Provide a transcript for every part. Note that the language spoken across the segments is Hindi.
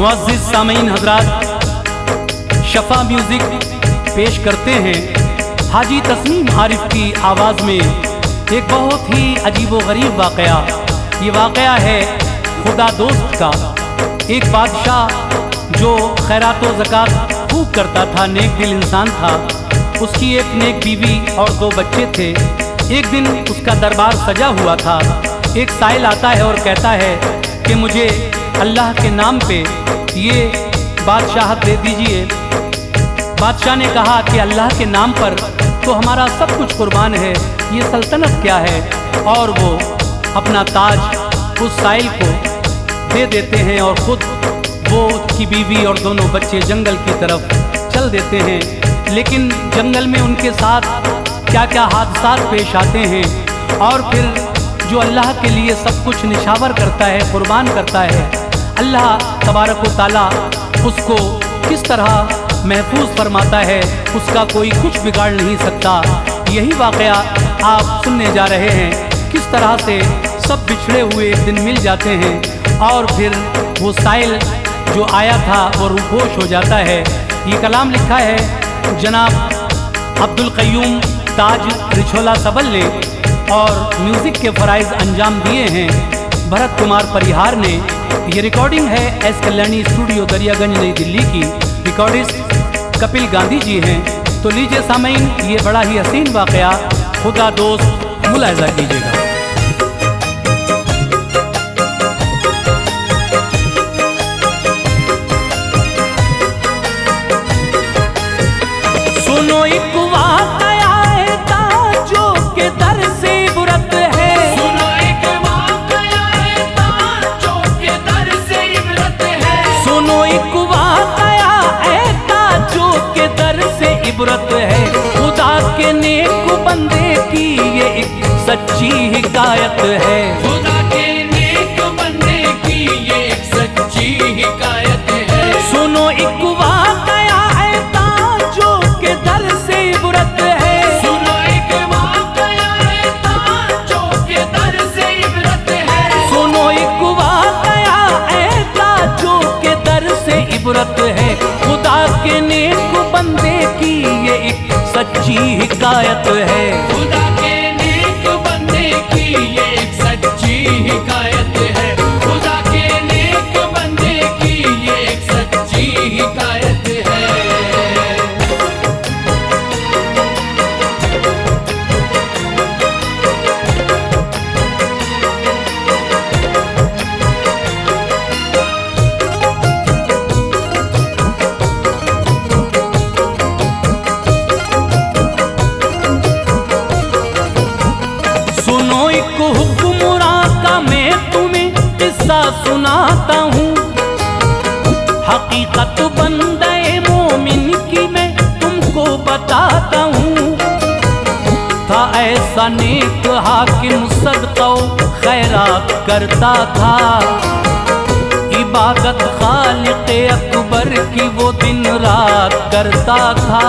मुअज़्ज़िज़ सामीन हज़रात, शफ़ा म्यूज़िक पेश करते हैं हाजी तस्नीम आरिफ की आवाज़ में एक बहुत ही अजीबो गरीब वाक़या। ये वाक़या है खुदा दोस्त का। एक बादशाह जो खैरात व ज़कात खूब करता था, नेक दिल इंसान था। उसकी एक नेक बीवी और 2 बच्चे थे। एक दिन उसका दरबार सजा हुआ था। एक साइल आता है और कहता है कि मुझे अल्लाह के नाम पे ये बादशाहत दे दीजिए। बादशाह ने कहा कि अल्लाह के नाम पर तो हमारा सब कुछ कुर्बान है, ये सल्तनत क्या है। और वो अपना ताज उस साइल को दे देते हैं और ख़ुद वो उसकी बीवी और दोनों बच्चे जंगल की तरफ चल देते हैं। लेकिन जंगल में उनके साथ क्या क्या हादसात पेश आते हैं, और फिर जो अल्लाह के लिए सब कुछ निछावर करता है, कुर्बान करता है, अल्लाह तबारक व तआला उसको किस तरह महफूज फरमाता है, उसका कोई कुछ बिगाड़ नहीं सकता। यही वाक़या आप सुनने जा रहे हैं, किस तरह से सब बिछड़े हुए एक दिन मिल जाते हैं और फिर वो साइल जो आया था वो रूपोश हो जाता है। ये कलाम लिखा है जनाब अब्दुल क़य्यूम ताज रिछोला सबल ने, और म्यूज़िक के फ़राइज़ अंजाम दिए हैं भरत कुमार परिहार ने। ये रिकॉर्डिंग है एस कल्याणी स्टूडियो दरियागंज नई दिल्ली की। रिकॉर्डिस्ट कपिल गांधी जी हैं। तो लीजिए सामीन, ये बड़ा ही हसीन वाक़या खुदा दोस्त मुलाहिज़ा कीजिएगा। सुनो एक वाक़या है ताजों के दर से इबरत है। सुनो एक वाक़या है ताजों के दर से इबरत है। सुनो एक वाक़या है ताजों के दर से इबरत है। खुदा के नेक बंदे की ये एक सच्ची हिकायत है। खुदा के नेक बंदे की ये एक सच्ची हिकायत है। सुनो एक वाक़या है ताजों के दर से इबरत है। सुनो एक वाक़या है ताजों के दर से इबरत है। सुनो एक वाक़या है ताजों के दर से इबरत है। खुदा के नेक बंदे की ये एक सच्ची हिकायत है। खुदा के नेक बंदे की ये एक सच्ची हिकायत है। खुदा के नेक बंदे की ये एक सच्ची हिकायत है। सुनो एक हुक्मरां का मैं तुम्हें किस्सा सुनाता हूँ। हकीकत बंदे मोमिन की मैं तुमको बताता हूँ। था ऐसा नेक हाकिम सदका खैरात करता था। इबादत खालिक़े अकबर की वो दिन रात करता था।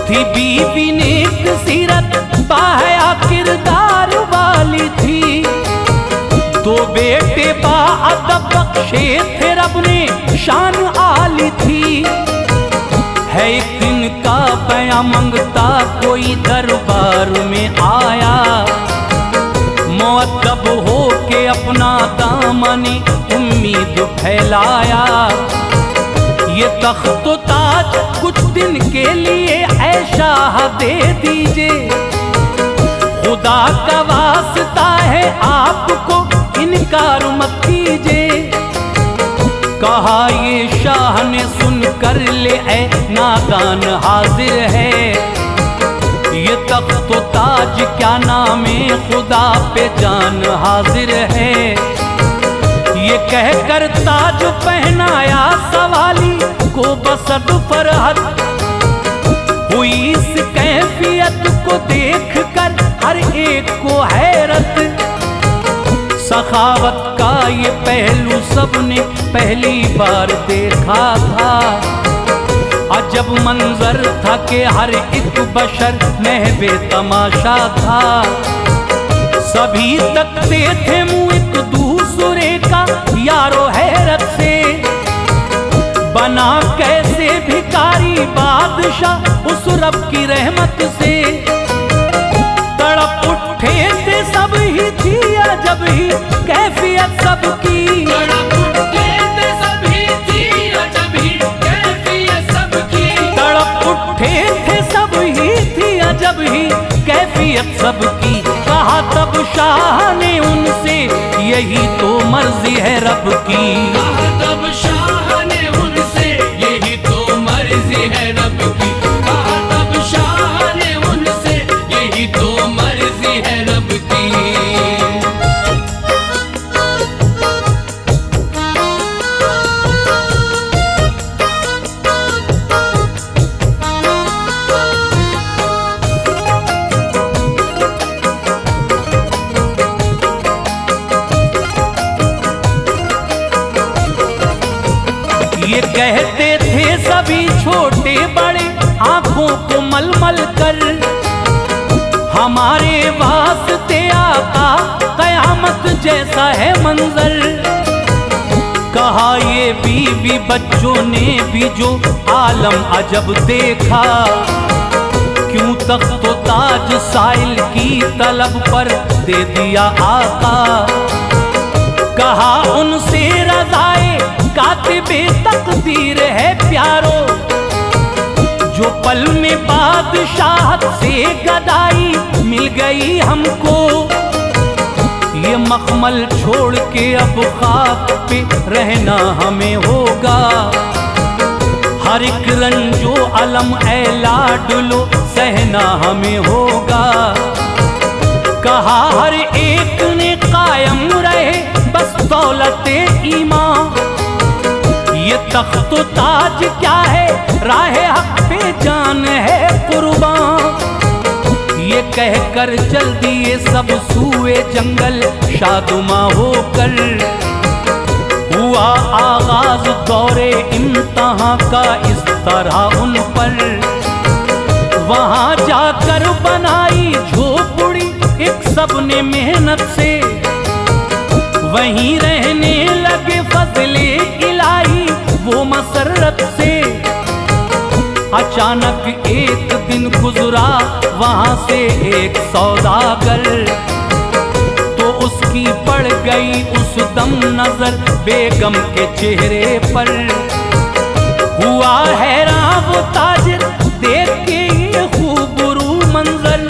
थी बीवी नेक सीरत बाहया किरदार वाली थी। 2 बेटे बाअदब बख्शे थे रब ने शान आली थी। है एक दिन का बयां मंगता कोई दरबार में आया। मुअद्दब हो के अपना दामनी उम्मीद फैलाया। ये तख्त व ताज कुछ दिन के लिए ऐ शाह दे दीजिए। खुदा का वास्ता है आपको इनकार मत कीजिए। कहा ये शाह ने सुन कर ले ऐ नादान हाजिर है। ये तख्त व ताज क्या नामे खुदा पे जान हाजिर है। ये कहकर ताज पहनाया सवाली को बसद फरहत हुई। इस कैफियत को देख कर हर एक को हैरत। सखावत का ये पहलू सबने पहली बार देखा था। अजब मंजर था कि हर एक बशर महबे तमाशा था। सभी तकते थे मुँह एक दूसरे का यारो हैरत से। बना कैसे भिखारी बादशाह उस रब की रहमत से। तड़प उठे थे सब ही थी अजब ही कैफियत सबकी। तड़प उठे थे सभी थी अजब ही कैफियत सबकी। तड़प उठे थे सब ही थी अजब ही कैफियत सबकी। कहा तब शाह ने उनसे यही तो मर्जी है रब की। कहा तब शाह ने उनसे यही तो मर्जी है रब की। कहा तब शाह ने उनसे यही तो मर्जी है रब की। ये कहते थे सभी छोटे बड़े आंखों को मलमल कर, हमारे वास्ते आका कयामत जैसा है मंजर। कहा ये बीवी बच्चों ने भी जो आलम अजब देखा, क्यों तख्त ताज साइल की तलब पर दे दिया आका। कहा उनसे रज़ाए कातिबे तकदीर है प्यारो, जो पल में बादशाहत से गदाई मिल गई हमको। ये मखमल छोड़ के अब खाक पे रहना हमें होगा, हर एक रंजो अलम ए लाडलो सहना हमें होगा। कहा हर एक ने कायम रहे बस दौलते ईमान, ये तख्त ताज क्या है राह हक पे जान है कुर्बान। ये कहकर चल दिए सब सूए जंगल शादुमा होकर, हुआ आगाज दौरे इम्तिहान का इस तरह उन पर। वहां जाकर बनाई झोपड़ी एक सबने मेहनत से, वहीं रहने लगे फजले इलाही वो मसरत से। अचानक एक दिन गुजरा वहां से एक सौदागर, तो उसकी पड़ गई उस दम नजर बेगम के चेहरे पर। हुआ हैरान वो ताजिर देख के ये खूबरू मंजर,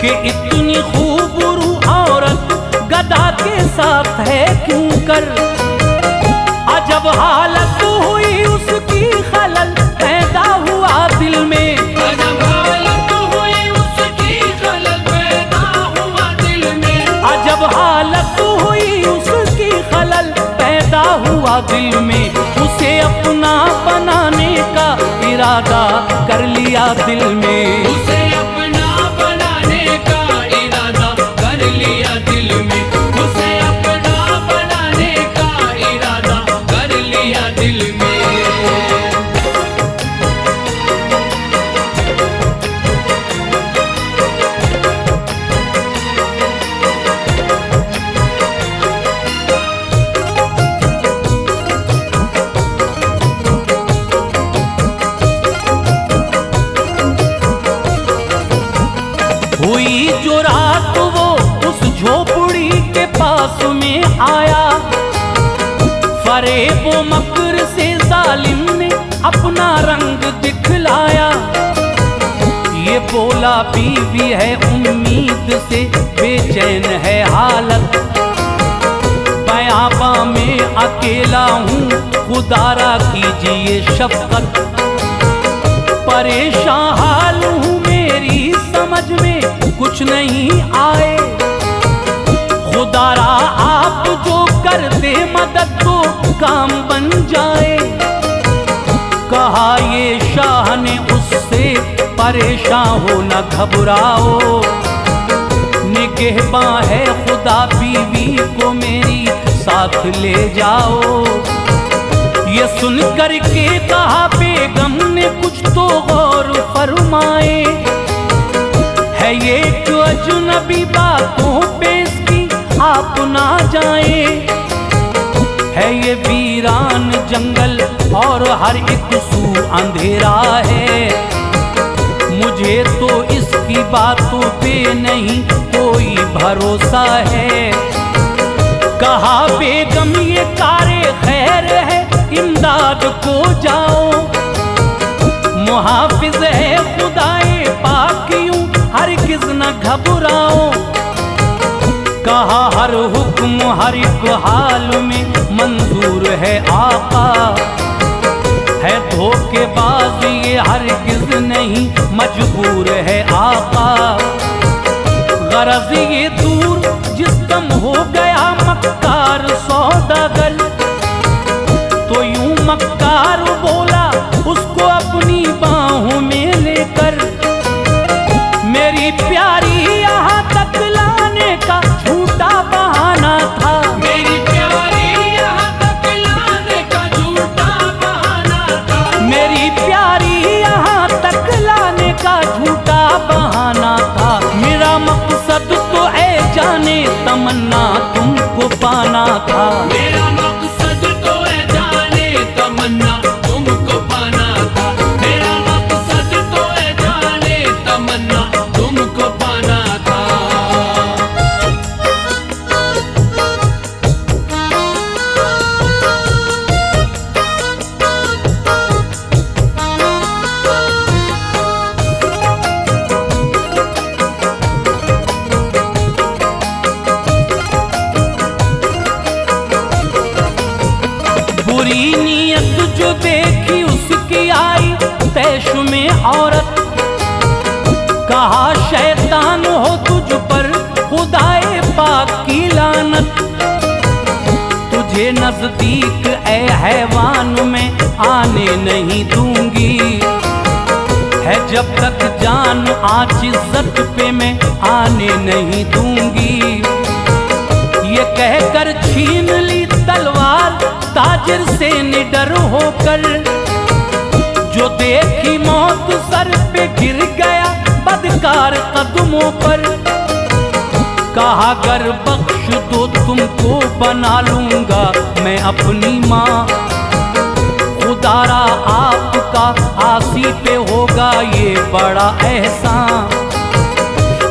कि इतनी खूबरू औरत गदा के साथ है क्यों कर। अजब हालत हुई उसकी खलल पैदा हुआ दिल में, अजब हालत हुई उसकी खलल पैदा हुआ दिल में। अजब हालत हुई उसकी खलल पैदा हुआ दिल में। उसे अपना बनाने का इरादा कर लिया दिल में, उसे अपना बनाने का इरादा कर लिया दिल में। उसे अपना बनाने का इरादा कर लिया दिल में। हुई जो रात वो उस झोपड़ी के पास में आया, फरेब व मकर से जालिम ने अपना रंग दिखलाया। ये बोला बीवी है उम्मीद से बेचैन है हालत, बयाबा में अकेला हूँ खुदारा कीजिए शफकत। परेशान हाल हूँ मेरी समझ में कुछ नहीं आए, खुदारा आप जो कर दे मदद तो काम बन जाए। कहा ये शाह ने उससे परेशान हो न घबराओ, निगहबां है खुदा बीवी को मेरी साथ ले जाओ। ये सुन कर के कहा बेगम ने कुछ तो गौर फरमाए, है ये जो अजनबी बातों पे इसकी आप ना जाए। है ये भी वीरान जंगल और हर एक सू अंधेरा है। मुझे तो इसकी बातों पे नहीं कोई भरोसा है। कहा बेगम ये कारे खैर है, इमदाद को जाओ, मुहाफिज है खुदाए पाक यूं हरगिज़ न घबराओ। कहा हर हुक्म हर एक हाल में मंजूर है आका, है धोखेबाज ये हरगिज़ नहीं मजबूर है आका। गरज ये दूर जिस दम हो गया मक्कार सौदागर, तो यूं मक्कार बोला उसको अपनी बाहों में लेकर, मेरी प्यारी यहाँ तक लाने का झूठा बहाना था। मेरी प्यारी यहाँ तक लाने का झूठा बहाना था। मेरी प्यारी यहाँ तक लाने का झूठा बहाना था। मेरा मकसद तो है जाने तमन्ना तुमको पाना था। मेरा मकसद तो है जाने तमन्ना तुमको पाना था। मेरा मकसद तो है जाने तमन्ना तुमको पाना था। बुरी नीयत जो देखी उसकी आई तैश में औरत, कहा शैतान हो तुझ पर खुदाए पाक की लानत। तुझे नजदीक ए हैवान में आने नहीं दूंगी, है जब तक जान आज इज्जत पे मैं आने नहीं दूंगी। ये कहकर छीन ली तलवार ताजिर से निडर होकर, जो देखी मौत सर पे गिर गया बदकार कदमों पर। कहा गर बख्श दो तुमको बना लूंगा मैं अपनी माँ, खुदारा आपका आसी पे होगा ये बड़ा एहसान।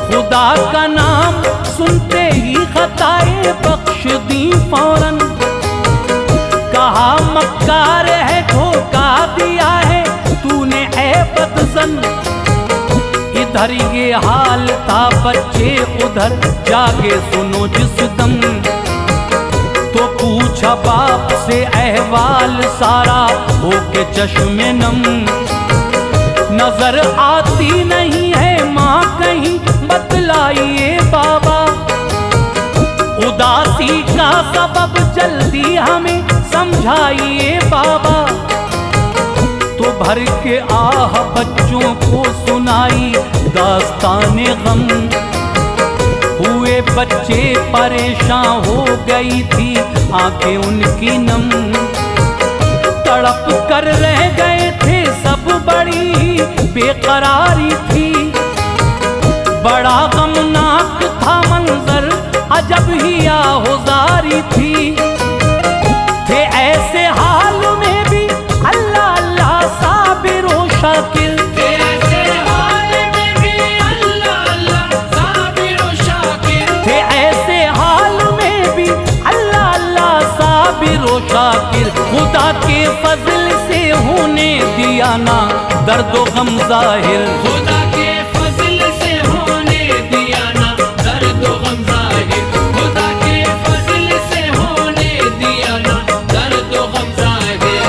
खुदा का नाम सुनते ही खताए बख्श दी फौरन, कहा मक्कार है धोखा दिया है तूने ऐ बदज़न। इधर ये हाल था बच्चे उधर जागे सुनो जिस दम, तो पूछा बाप से अहवाल सारा होके चश्मे नम। नजर आती नहीं है माँ कहीं बतलाइए बाबा, उदासी का सबब जल्दी हमें समझाइए बाबा। तो भर के आह बच्चों को सुनाई दास्ताने गम, हुए बच्चे परेशान हो गई थी आंखें उनकी नम। तड़प कर रह गए थे सब बड़ी बेकरारी थी, बड़ा गमनाक था मंजर अजब ही आहुजारी थी। थे ऐसे हाल में भी अल्लाह अल्लाह साबिर व शाकिर, थे ऐसे हाल में भी अल्लाह अल्लाह साबिर व शाकिर। थे ऐसे हाल में भी अल्लाह अल्लाह साबिर व शाकिर। खुदा के फजल से होने दिया ना दर्द व गम जाहिर, खुदा के फजल से होने दिया ना दर्द व गम जाहिर। खुदा के फजल से होने दिया ना दर्द व गम जाहिर।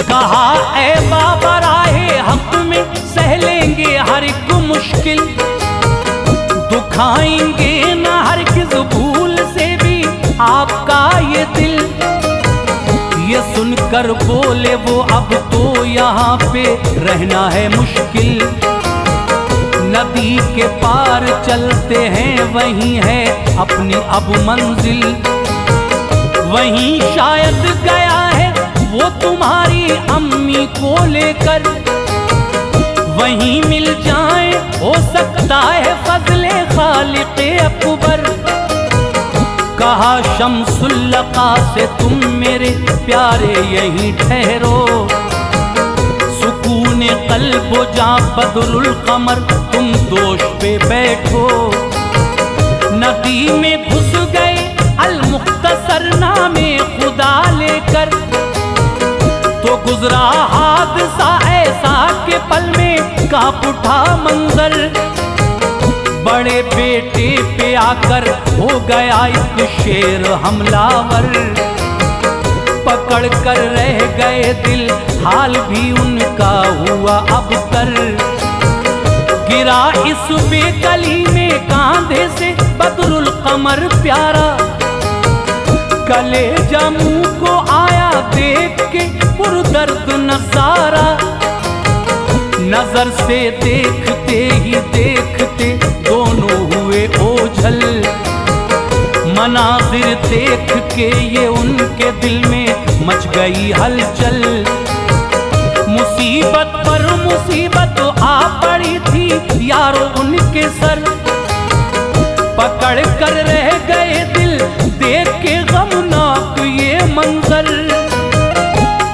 कहा ऐ बाबा राहे हक में सह लेंगे हर एक मुश्किल, दुखाएंगे न हरगिज़ भूल से भी आपका ये दिल। ये सुनकर बोले वो अब तो यहाँ पे रहना है मुश्किल, नदी के पार चलते हैं, वहीं है अपनी अब मंजिल। वहीं शायद गया है वो तुम्हारी अम्मी को लेकर, वहीं मिल जाए हो सकता है फजले खालिक़े अकबर। कहा शम्सुल्लका से तुम मेरे प्यारे यहीं ठहरो, सुकून कल्बो जा बदरुल कमर तुम दोष पे बैठो। नदी में घुस गए अल मुख्तसर नामे खुदा लेकर, तो गुजरा हादसा ऐसा के पल में कांप उठा मंजर। बड़े बेटे पे आकर हो गया एक शेर हमलावर, पकड़ कर रह गए दिल हाल भी उनका हुआ अबतर। गिरा इस बेकली में कांधे से बदरुल कमर प्यारा, कलेजा मुंह को आया देख के पुरदर्द नजारा। नजर से देखते ही देखते दोनों हुए ओझल, मनाजिर देख के ये उनके दिल में मच गई हलचल। मुसीबत पर मुसीबत आ पड़ी थी यारो उनके सर, पकड़ कर रह गए दिल देख के गमनाक ये मंजर।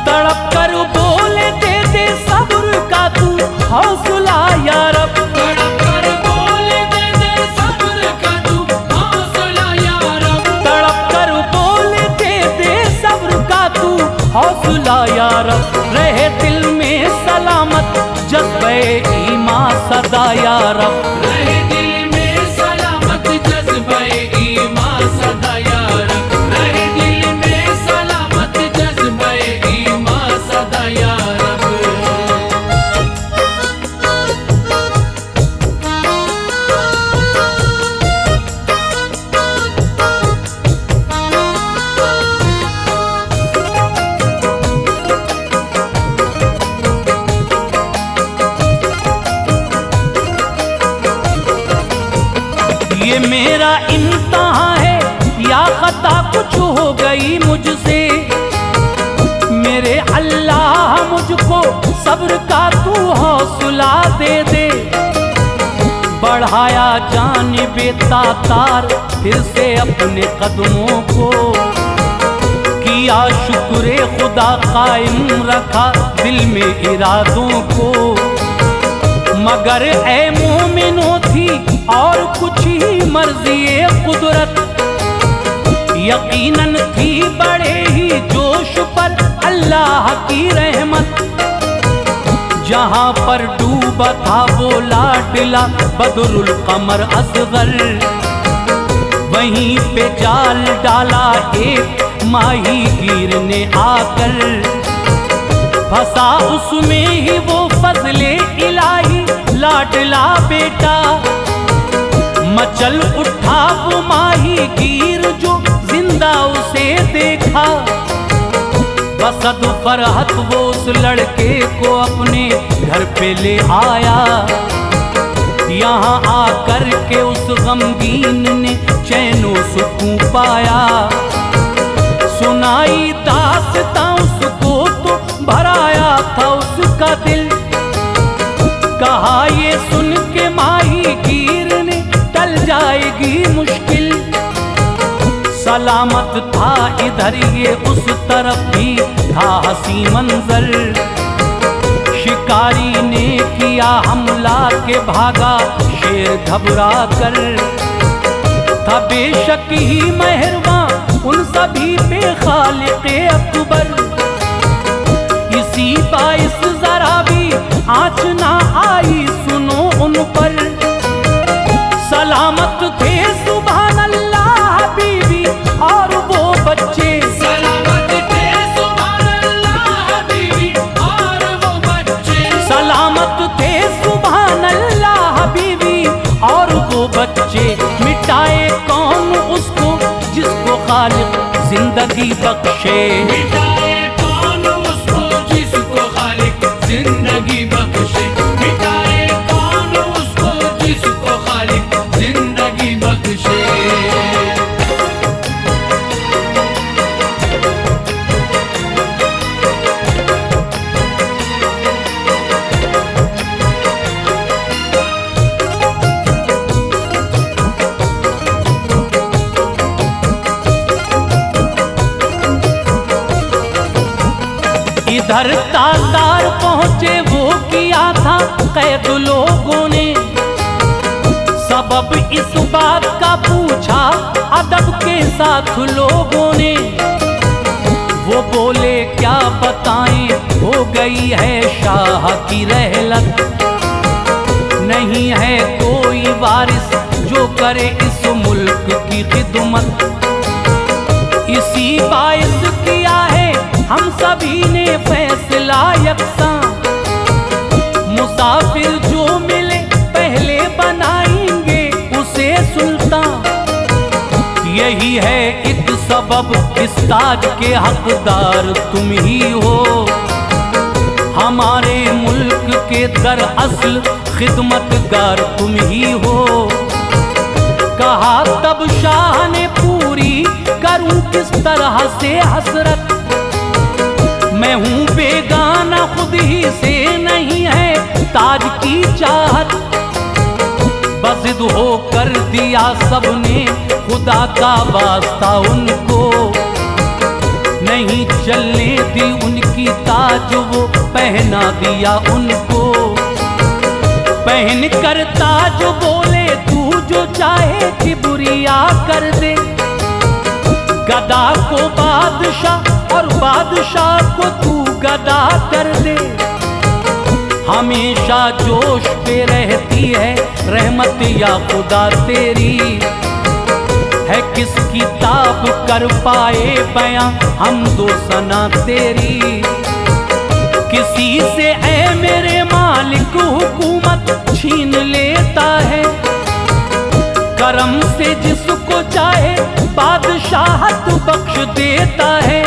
तड़प कर बोले दे दे सब्र का तू हौसला या रब, तड़प कर बोले दे दे सब्र का तू हौसला या रब, तड़प कर बोले दे दे सब्र का तू हौसला या रब। रहे दिल में सलामत जज्बे ईमान सदा या रब, रहे दिल में सलामत जज्बे ईमान सदा या रब, रहे दिल में सलामत जज्बे ईमान सदा या रब। ये मेरा इम्तिहान है या खता कुछ हो गई मुझसे। मेरे अल्लाह मुझको सब्र का तू हौसला दे दे। बढ़ाया जानिबे तातार फिर से अपने कदमों को, किया शुक्र खुदा कायम रखा दिल में इरादों को। मगर ए मोमिनो थी और कुछ ही मर्जी कुदरत, यकीनन थी बड़े ही जोश पर अल्लाह की रहमत। जहां पर डूबा था वो लाडला बदरुल कमर असगर, वहीं पे जाल डाला एक माही गिर ने आकर। फंसा उसमें ही वो फजले इलाही लाडला बेटा, मचल उठा वो माही गिर जो जिंदा उसे देखा। बसद फरहत वो उस लड़के को अपने घर पे ले आया, यहाँ आकर के उस गमगीन ने चैनो सुकून पाया। सुनाई दास्तां उसको तो भराया था उसका दिल, कहा ये सुन के माही गिर ने टल जाएगी मुश्किल। सलामत था इधर ये उस तरफ भी था हसी मंजर, शिकारी ने किया हमला के भागा शेर घबरा कर। था बेशक ही मेहरबान उन सभी पे खालिक़े अकबर, इसी बाइस जरा भी आँच ना आई सुनो उन पर। सलामत थे सुभान अल्लाह बीवी और वो बच्चे, सलामत थे सुभान अल्लाह बीवी और वो बच्चे, सलामत थे सुभान अल्लाह बीवी और वो बच्चे। मिटाए कौन उसको जिसको खालिक जिंदगी बख्शे, मिटाए कौन उसको जिसको खालिक जिंदगी बख्शे, मिटाए कौन उसको जिधर तादार पहुंचे वो किया था कैद लोगों ने। सबब इस बात का पूछा अदब के साथ लोगों ने। वो बोले क्या बताएं, हो गई है शाह की रहलत, नहीं है कोई वारिस जो करे इस मुल्क की खिदमत। इसी बाइस किया है हम सभी ने फैसला यकसा, मुसाफिर जो मिले पहले बनाएंगे उसे सुल्तान। यही है एक सबब, इस ताज के हकदार तुम ही हो, हमारे मुल्क के दरअसल खिदमतगार तुम ही हो। कहा तब शाह ने पूरी करूं किस तरह से हसरत, मैं हूं बेगाना खुद ही से नहीं है ताज की चाहत। बज़िद हो कर दिया सबने खुदा का वास्ता उनको, नहीं चलने दी उनकी ताज वो पहना दिया उनको। पहन कर ताज बोले तू जो चाहे किबरिया कर दे, गदा को बादशाह और बादशाह को तू गदा कर दे। हमेशा जोश पे रहती है रहमत या खुदा तेरी, है किसकी ताब कर पाए बयां हम दो सना तेरी। किसी से ऐ मेरे मालिक हुकूमत छीन लेता है, करम से जिसको चाहे बादशाहत बख्श देता है।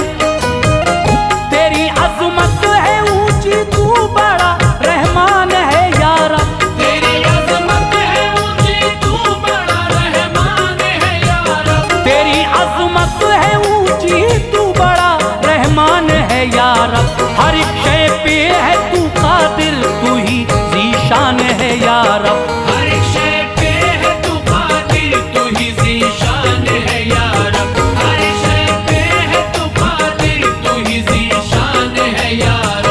तेरी अज़मत है ऊंची तू बड़ा रहमान है यारा, तेरी अज़मत है ऊंची तू बड़ा रहमान है यारा, तेरी अज़मत है ऊंची तू बड़ा रहमान है यारा। हर एक शय पे है तू कादिर, तू ही ज़ीशान है यारा। हर एक शय पे है तू कादिर, तू ही ज़ीशान है यारा। हर एक शय पे है तू कादिर, तू ही ज़ीशान है यारा।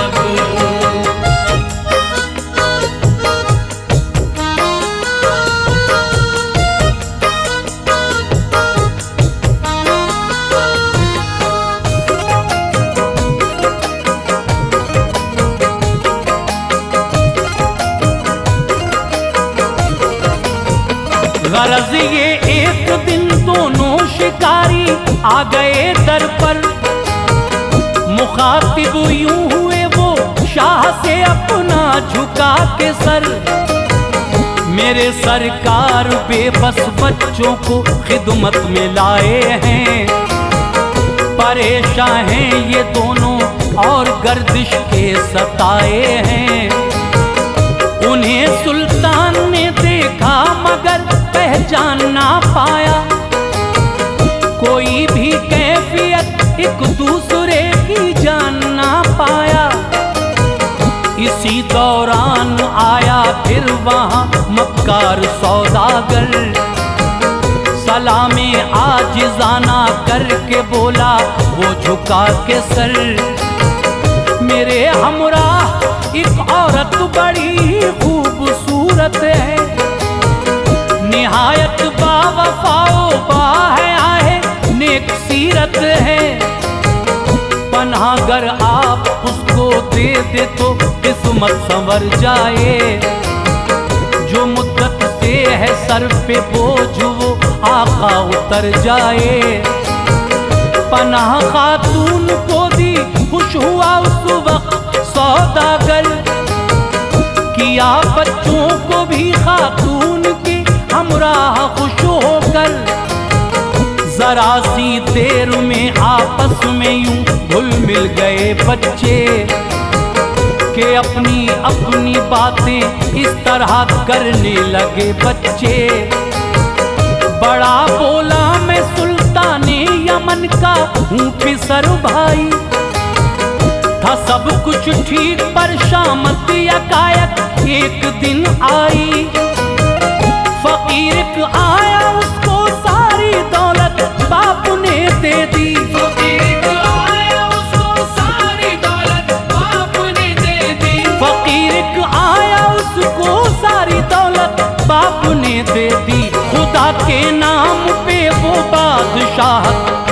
गरज ये एक दिन दोनों शिकारी आ गए दर पर, मुखातिब यूं हुए वो शाह से अपना झुका के सर। मेरे सरकार बेबस बच्चों को खिदमत में लाए हैं, परेशान हैं ये दोनों और गर्दिश के सताए हैं। उन्हें सुल्तान ने देखा मगर पहचान ना पाया, कोई भी कैफियत एक दूसरे की जान ना पाया। इसी दौरान आया फिर वहां मक्कार सौदागर, सलामे आजिज़ाना करके बोला वो झुका के सर। मेरे हमराह एक औरत बड़ी खूबसूरत है, निहायत बावफाओ बाहया है, नेक सीरत है। पनाहगर आप उसको दे दे तो किस्मत संवर जाए, जो मुद्दत से है सर पे बोझ वो आका उतर जाए। पनाह खातून को दी खुश हुआ उस वक्त सौदागर, किया बच्चों को भी खातून की हमराह खुश होकर। जरा सी देर में आपस में यूं घुल मिल गए बच्चे, के अपनी अपनी बातें इस तरह करने लगे बच्चे। बड़ा बोला मैं सुल्ताने यमन का हूँ फिसर भाई, था सब कुछ ठीक पर शामत यकायक एक दिन आई। फकीर आया उसको सारी दौलत बाप ने दे दी, फकीर आया उसको सारी दौलत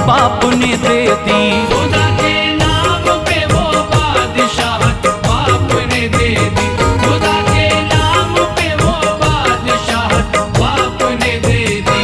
बाप ने दे दी। खुदा के नाम पे वो बादशाहत बाप ने दे दी। खुदा के नाम पे वो बादशाहत बाप ने दे दी।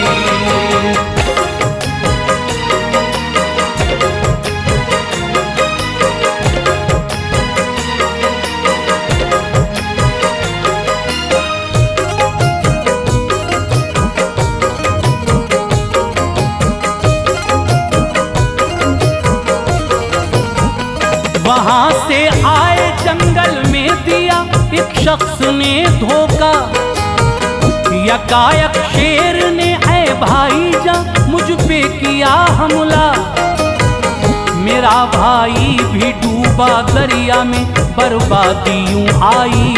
वहां से आए जंगल में दिया एक शख्स ने धोखा, यकायक शेर ने ऐ भाईजान मुझ पे किया हमला। मेरा भाई भी डूबा दरिया में, बर्बादी यूं आई।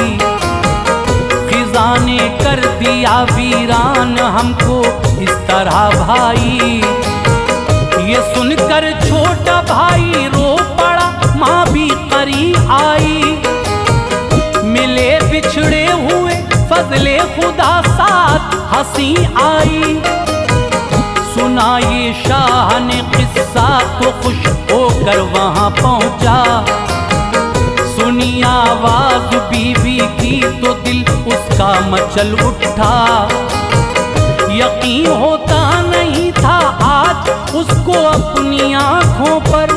खिज़ा ने कर दिया वीरान हमको इस तरह भाई। ये सुनकर छोटा भाई रो पड़ा, माँ भी करीब आई। मिले बिछड़े हुए फजले खुदा साथ हंसी आई। सुना ये शाह ने किस्सा तो खुश होकर वहां पहुंचा। सुनी आवाज बीवी की तो दिल उसका मचल उठा। यकीन होता नहीं था आज उसको अपनी आंखों पर।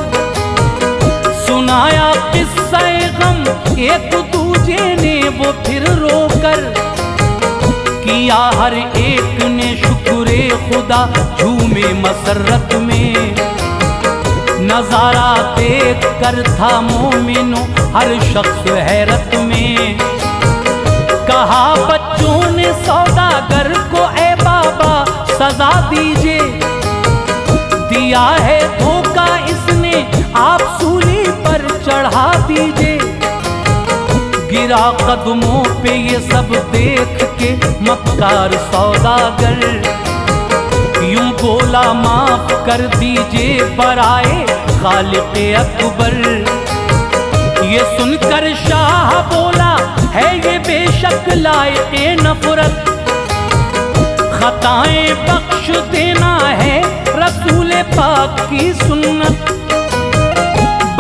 सुनाया किस्सा गम एक दूजे ने वो फिर रोकर। किया हर एक ने शुक्रे खुदा झूमे मसरत में। नजारा देख कर था मोमिनो हर शख्स हैरत में। कहा बच्चों ने सौदागर को ए बाबा सजा दीजिए। दिया है धोखा इसने आप सूली पर चढ़ा दीजिए। गिरा कदमों पे ये सब देख के मक्कार सौदागर। यूं बोला माफ कर दीजिए बराए खालिक़े अकबर। ये सुनकर शाह बोला है ये बेशक लायक़े नफरत। खताएं बख्श देना है रसूल पाक की सुन्नत।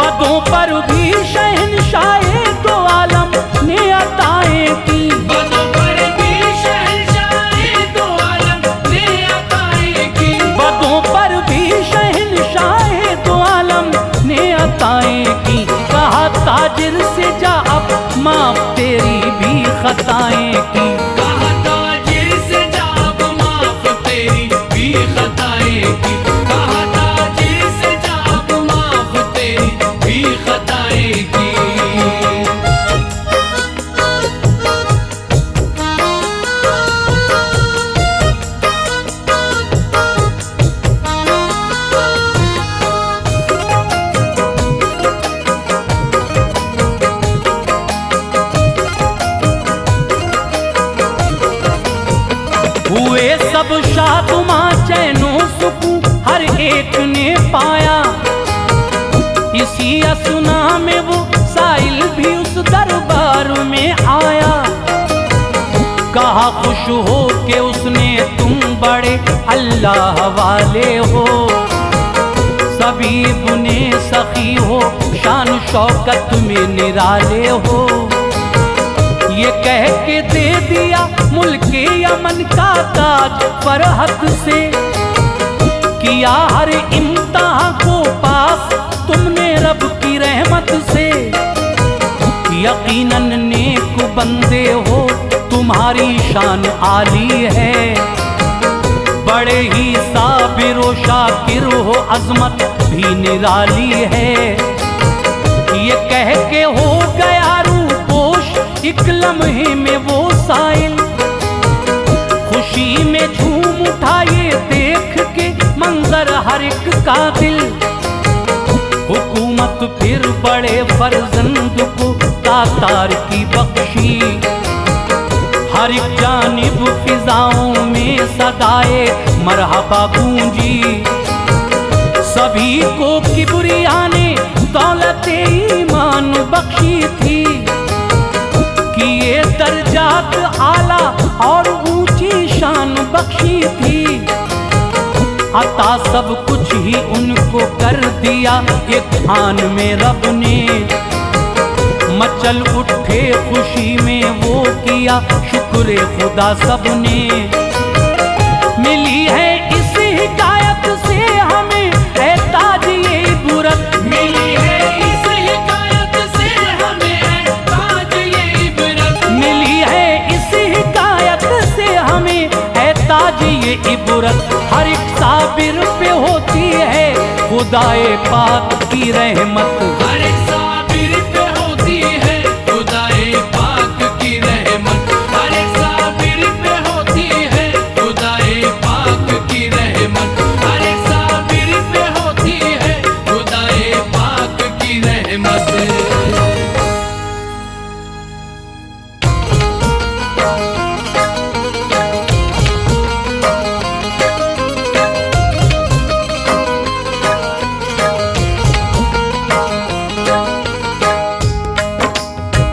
बदों पर भी शहंशाहे दो आलम ने अताएं की। बदों पर भी शहंशाहे दो आलम ने अताएं की। बदों पर भी शहंशाहे दो आलम ने अताएं की। कहा ताजिर से जा अब माफ तेरी भी खताएं की। कहा ताजिर से जा अब माफ तेरी भी खताएं की। कहा ताजिर से जा अब माफ तेरी भी खताएं की। हुए सब शादुमा चैनो सुकून हर एक ने पाया। इसी असुना में वो साइल भी उस दरबार में आया। कहा खुश हो के उसने तुम बड़े अल्लाह वाले हो। सभी बुने सखी हो शान शौकत में निराले हो। ये कह के दे दिया मुल्के यमन का ताज फरहत से। किया हर इम्तिहान को पास तुमने रब की रहमत से। यकीनन नेक बंदे हो तुम्हारी शान आली है। बड़े ही साबिर शाकिर हो अजमत भी निराली है। ये कह के हो गया रूपोश एक लम्हे में वो साइल। खुशी में झूम उठा ये देख के मंजर हर एक का दिल। हुकूमत फिर बड़े फर्जंद को तातार की बख्शी। हर एक जानिब फिजाओं में सदाए मरहबा गूंजी। सभी को किबरिया ने दौलत ईमान बख्शी थी। कि ये दर्जात आला और ऊंची शान बख्शी थी। अता सब कुछ कुछ ही उनको कर दिया एक आन में रब ने। मचल उठे खुशी में वो किया शुक्र खुदा सबने। मिली है इस हिकायत से हमें है ताज ये इबरत। मिली है इस हिकायत से हमें है ताज ये इबरत। मिली है इस हिकायत से हमें है ताज ये इबरत। हर एक साबिर पे होती है खुदाए पाक की रहमत। हर एक साबिर पे होती है खुदाए पाक की रहमत। हर एक साबिर पे होती है खुदाए पाक की रहमत। हर एक साबिर पे होती है खुदाए पाक की रहमत।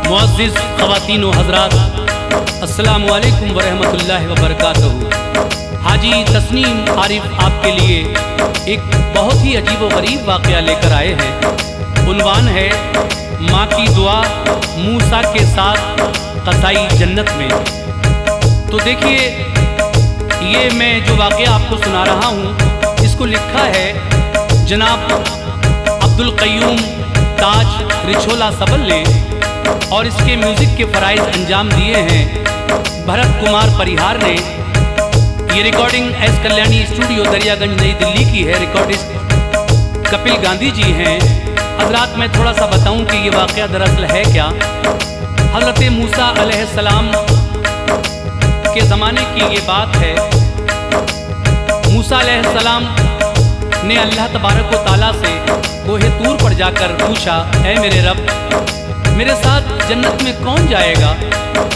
मुअज़्ज़िज़ ख़वातीन व हज़रात, अस्सलामु अलैकुम व रहमतुल्लाहि व बरकातहू। हाजी तस्नीम आरिफ आपके लिए एक बहुत ही अजीब व गरीब वाक़या लेकर आए हैं। उन्वान है माँ की दुआ मूसा के साथ कसाई जन्नत में। तो देखिए, ये मैं जो वाक़या आपको सुना रहा हूँ इसको लिखा है जनाब अब्दुल क़य्यूम ताज रिछोला सबल ने, और इसके म्यूज़िक के फ़राइज़ अंजाम दिए हैं भरत कुमार परिहार ने। ये recording S Kalyani studio Daryaganj नई दिल्ली की है। रिकॉर्डिस्ट कपिल गांधी जी हैं। हज़रात, मैं थोड़ा सा बताऊं कि ये वाक़या दरअसल है क्या। हज़रत मूसा अलैहिस्सलाम के ज़माने की ये बात है। मूसा अलैहिस्सलाम ने अल्लाह तबारक व तआला से कोहे तूर पर जाकर पूछा, ऐ मेरे रब, मेरे साथ जन्नत में कौन जाएगा?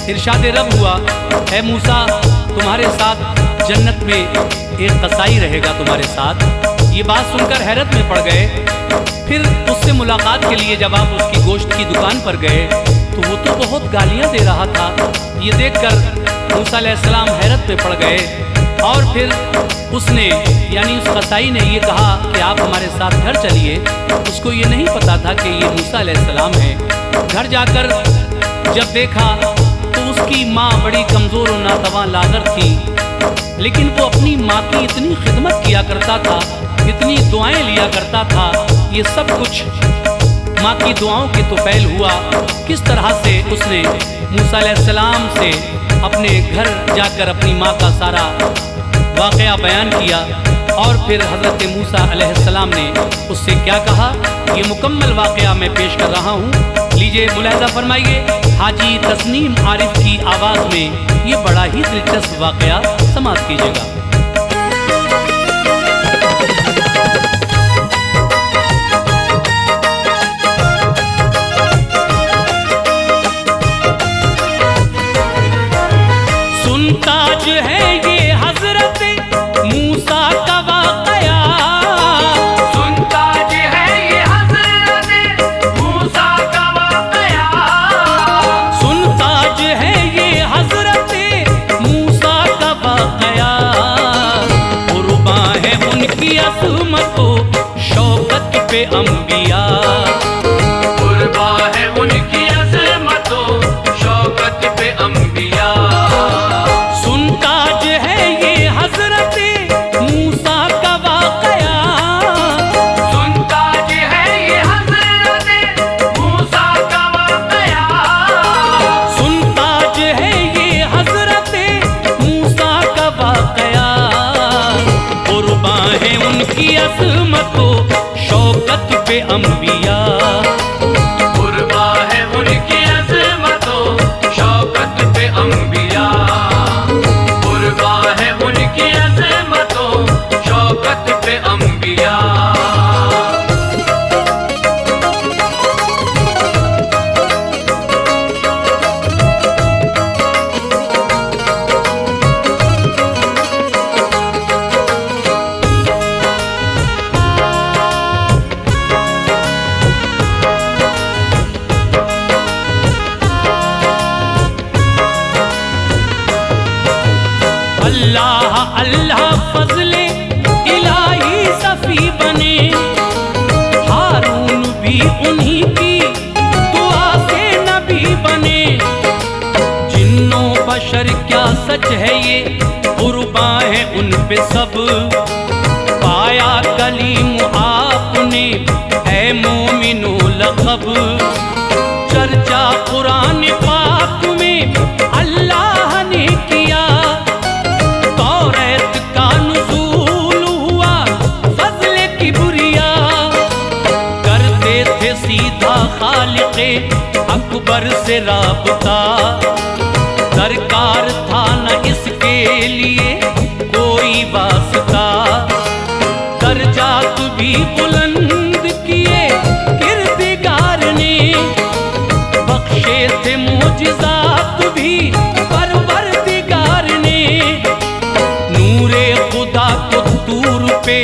इरशाद रब हुआ, ऐ मूसा, तुम्हारे साथ जन्नत में एक कसाई रहेगा तुम्हारे साथ। ये बात सुनकर हैरत में पड़ गए। फिर उससे मुलाकात के लिए जब आप उसकी गोश्त की दुकान पर गए तो वो तो बहुत गालियां दे रहा था। ये देखकर मूसा अलैहिस्सलाम हैरत में पड़ गए और फिर उसने यानी उस कसाई ने ये कहा कि आप हमारे साथ घर चलिए। उसको ये नहीं पता था कि ये मूसा अलैहिस्सलाम है। घर जाकर जब देखा तो उसकी माँ बड़ी कमज़ोर और नातवां लागर थी, लेकिन वो अपनी माँ की इतनी खिदमत किया करता था, इतनी दुआएं लिया करता था। ये सब कुछ माँ की दुआओं के तोफ़ैल हुआ। किस तरह से उसने मूसा अलैहिस्सलाम से अपने घर जाकर अपनी माँ का सारा वाक़या बयान किया और फिर हज़रत मूसा अलैहिस्सलाम ने उससे क्या कहा, ये मुकम्मल वाक़या मैं पेश कर रहा हूँ। लीजिए मुलाहिज़ा फरमाइए हाजी तस्नीम आरिफ की आवाज़ में ये बड़ा ही दिलचस्प वाक़या समाप्त कीजिएगा। सुनताज है ये हज़रत मूसा का वाक़या। सुनताज है ये हज़रत मूसा का वाक़या। सुनताज है ये हज़रत मूसा का वाक़या। कुर्बान है उनकी अज़मत शौकत पे अंबिया। कुर्बान है उनकी अज़मत शौकत पे अंबिया। सुनताज है ये हज़रत मूसा का वाक़या। सुनताज है ये हज़रत मूसा का वाक़या। सुनताज है ये हज़रत मूसा का वाक़या। कुर्बान है उनकी अज़मत शौकत पे अंबिया। कुर्बान है उनकी अज़मत शौकत पे अंबिया। कुर्बान है उनकी अज़मत शौकत पे अंबिया। बशर क्या सच है ये, कुर्बा है उन पे सब। पाया कलीम आपने है मोमिनो लक़ब। चर्चा कुरान पाक में अल्लाह ने किया, तौरात का नुज़ूल हुआ फज़्ल किबरिया। करते थे सीधा खालिक़े अकबर से राबता, दरकार था न इसके लिए कोई वास्ता। दर्जात भी बुलंद किए किरदिगार ने, बख्शे थे मोजिज़ात भी परवरदिगार ने। नूरे खुदा को दूर पे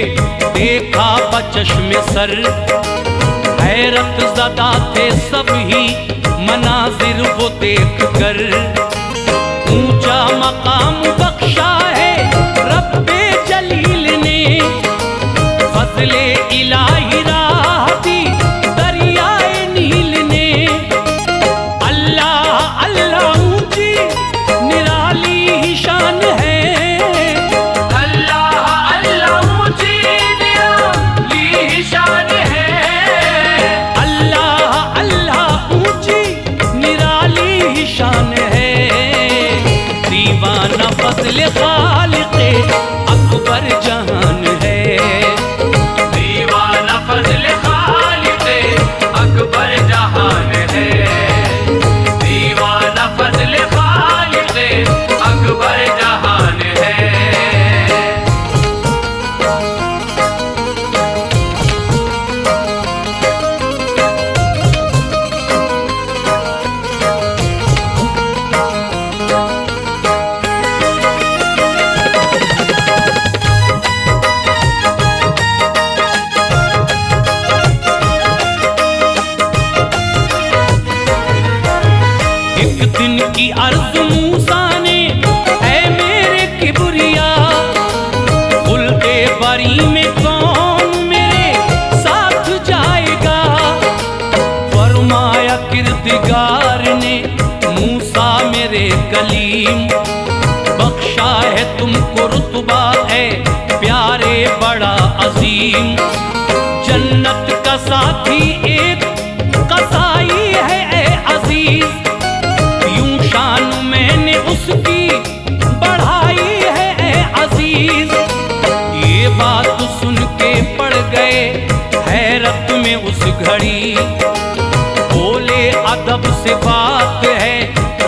देखा बचश्मे सर, हैरत ज़दा थे सब ही मनाजिर वो देख कर। ऊंचा मकाम बख्शा है रब्बे जलील ने, फज़ले इलाही राह दी दरियाए नील ने। अल्लाह अल्लाह ऊंची निराली ही शान है, अल्लाह अल्लाह ऊंची निराली ही शान है। अल्लाह अल्लाह ऊंची निराली ही शान है। दीवाना फज़्ल खालिक़े अकबर जहान है, दीवाना फज़्ल खालिक़े अकबर जहान है। दीवाना फज़्ल खालिक़े अकबर जहान है। एक दिन की अर्ज़ मूसा ने, ऐ मेरे किबरिया, खुल्दे बरी में कौन मेरे साथ जाएगा। फरमाया किरदिगार ने, मूसा मेरे कलीम, बख्शा है तुमको रुतबा है प्यारे बड़ा अजीम। जन्नत का साथी एक कसाई है ए अजीज, शान मैंने उसकी बढ़ाई है ए अजीज। ये बात सुन के पड़ गए हैरत में उस घड़ी, बोले अदब से बात है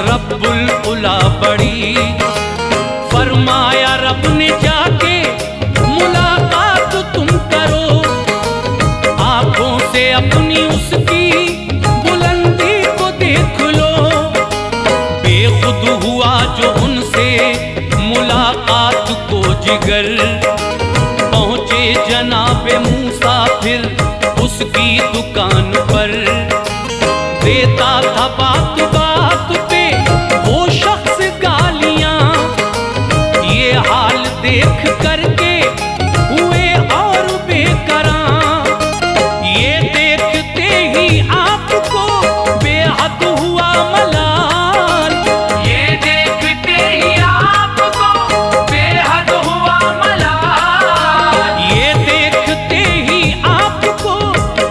रब्बुल उला बड़ी। फरमाया रब ने जाके मुलाकात तुम करो, आंखों से अपनी उसकी बुलंदी को देख लो। बेखुद हुआ जो उनसे मुलाकात को जिगर, पहुँचे जनाबे मूसा फिर उसकी दुकान पर। देता था बात बात पे वो शख्स गालियाँ, ये हाल देख करके हुए और बेकरां। ये देखते ही आपको बेहद हुआ मलाल, ये देखते ही आपको बेहद हुआ मलाल। ये देखते ही आपको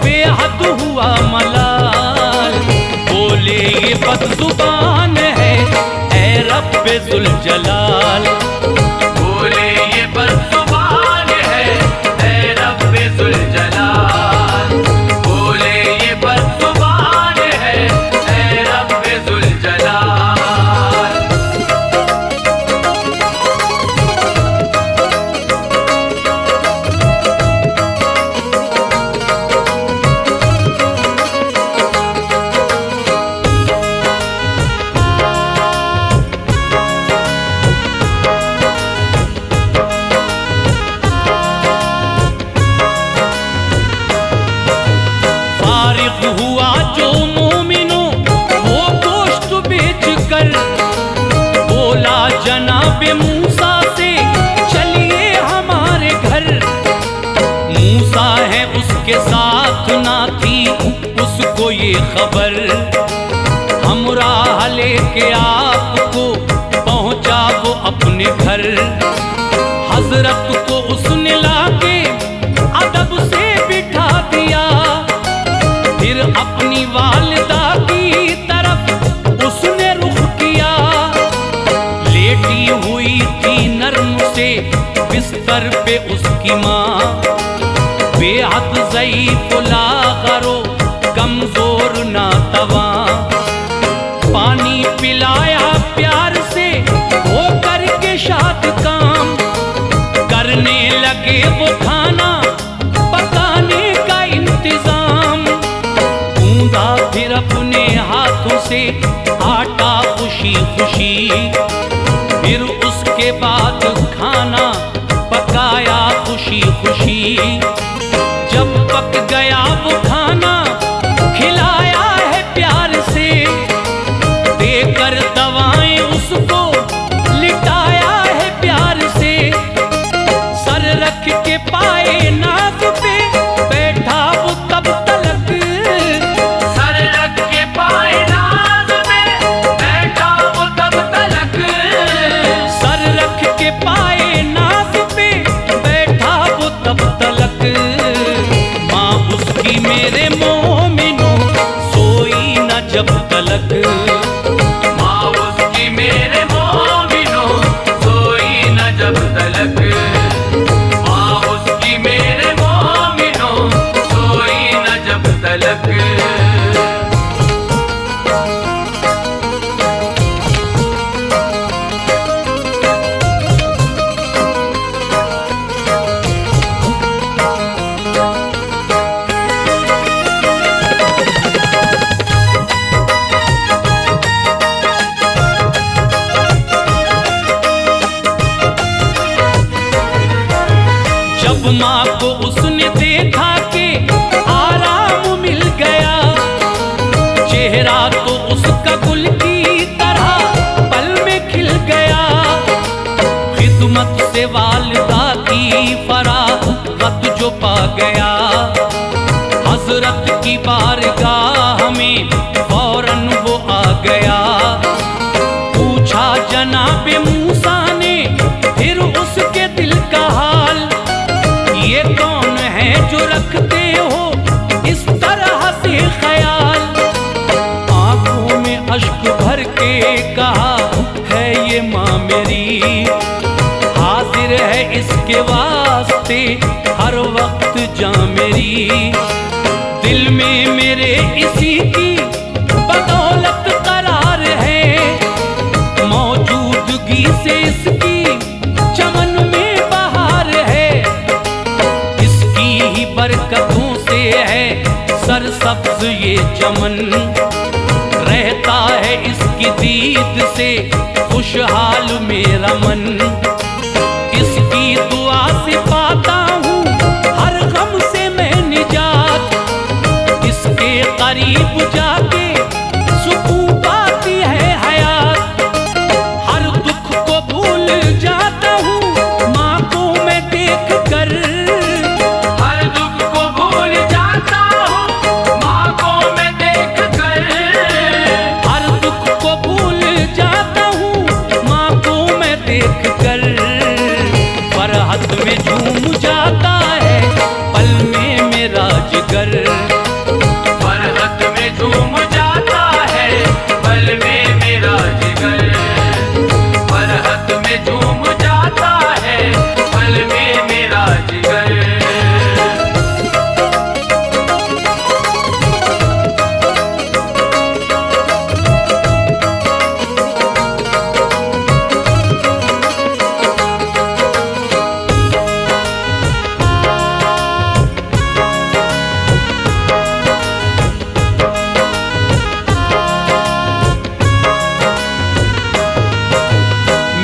बेहद हुआ मलाल। बोले ये बदजुबान है ऐ रब्बे जुल जलाल, बोले ये बदजुबान है ऐ रब्बे जुल जलाल। बोले ये बदजुबान है ऐ रब्बे जुल जलाल। हुआ जो मोमिनो वो गोश्त बेच कर, बोला जनाबे मूसा से चलिए हमारे घर। मूसा है उसके साथ ना थी उसको ये खबर, हम राह लेके आपको अपने घर। हजरत को उसने लाके अदब से बिठा दिया, फिर अपनी वालिदा की तरफ उसने रुख किया। लेटी हुई थी नर्म से बिस्तर पे उसकी माँ, बेहद ज़ईफ़ लाग़रो कमज़ोर नातवा। पानी पिलाया प्यार से वो करके शाद काम, करने लगे वो खाना पकाने का इंतजाम। गूंदा फिर अपने हाथों से आटा खुशी खुशी, फिर उसके बाद खाना पकाया खुशी खुशी। जब पक गया वो खाना खिलाया है प्यार से, देकर दवाएं उसको लिटाया है प्यार से। सर रख के पाए नाक पे बैठा वो तब तलक, सर रख के पाए नाज में बैठा वो तब तलक। सर रख के पाए नाक पे बैठा वो तब तलक। माँ उसकी मेरे मोमिनो सोई न जब तलक। माँ उसकी मेरे मोमिनो सोई न जब तलक। माँ उसकी मेरे मोमिनो सोई न जब तलक। जब माँ को उसने देखा कि आराम मिल गया, चेहरा तो उसका गुल की तरह पल में खिल गया। खिदमत से वालिदा की फरागत जो पा गया, हजरत की बारगाह में फौरन वो आ गया। पूछा जनाबे मूसा ने फिर उसके दिल का हाल, ये कौन है जो रखते हो इस तरह से ख्याल। आंखों में अश्क भर के कहा है ये माँ मेरी, हाजिर है इसके वास्ते हर वक्त जान मेरी। दिल में मेरे इसी की बदौलत करार है, मौजूदगी से इसकी चमन में बहार है। इसकी ही बरकतों से है सरसब्ज ये चमन, रहता है इसकी दीद से खुशहाल मेरा मन। इसकी दुआ से पाता हूँ हर गम से मैं निजात, इसके करीब जाके सुकून पाती है हयात। हर दुख को भूल जाता हूँ माँ को मैं देख कर, हर दुख को भूल जाता हूँ माँ को मैं देख कर। हर दुख को भूल जाता हूँ माँ को मैं देख कर। फरहत में झूम जाता है पल में मेरा जिगर, फरहत में झूम जाता है पल में मेरा जिगर। फरहत में झूम जाता है पल में मेरा जिगर।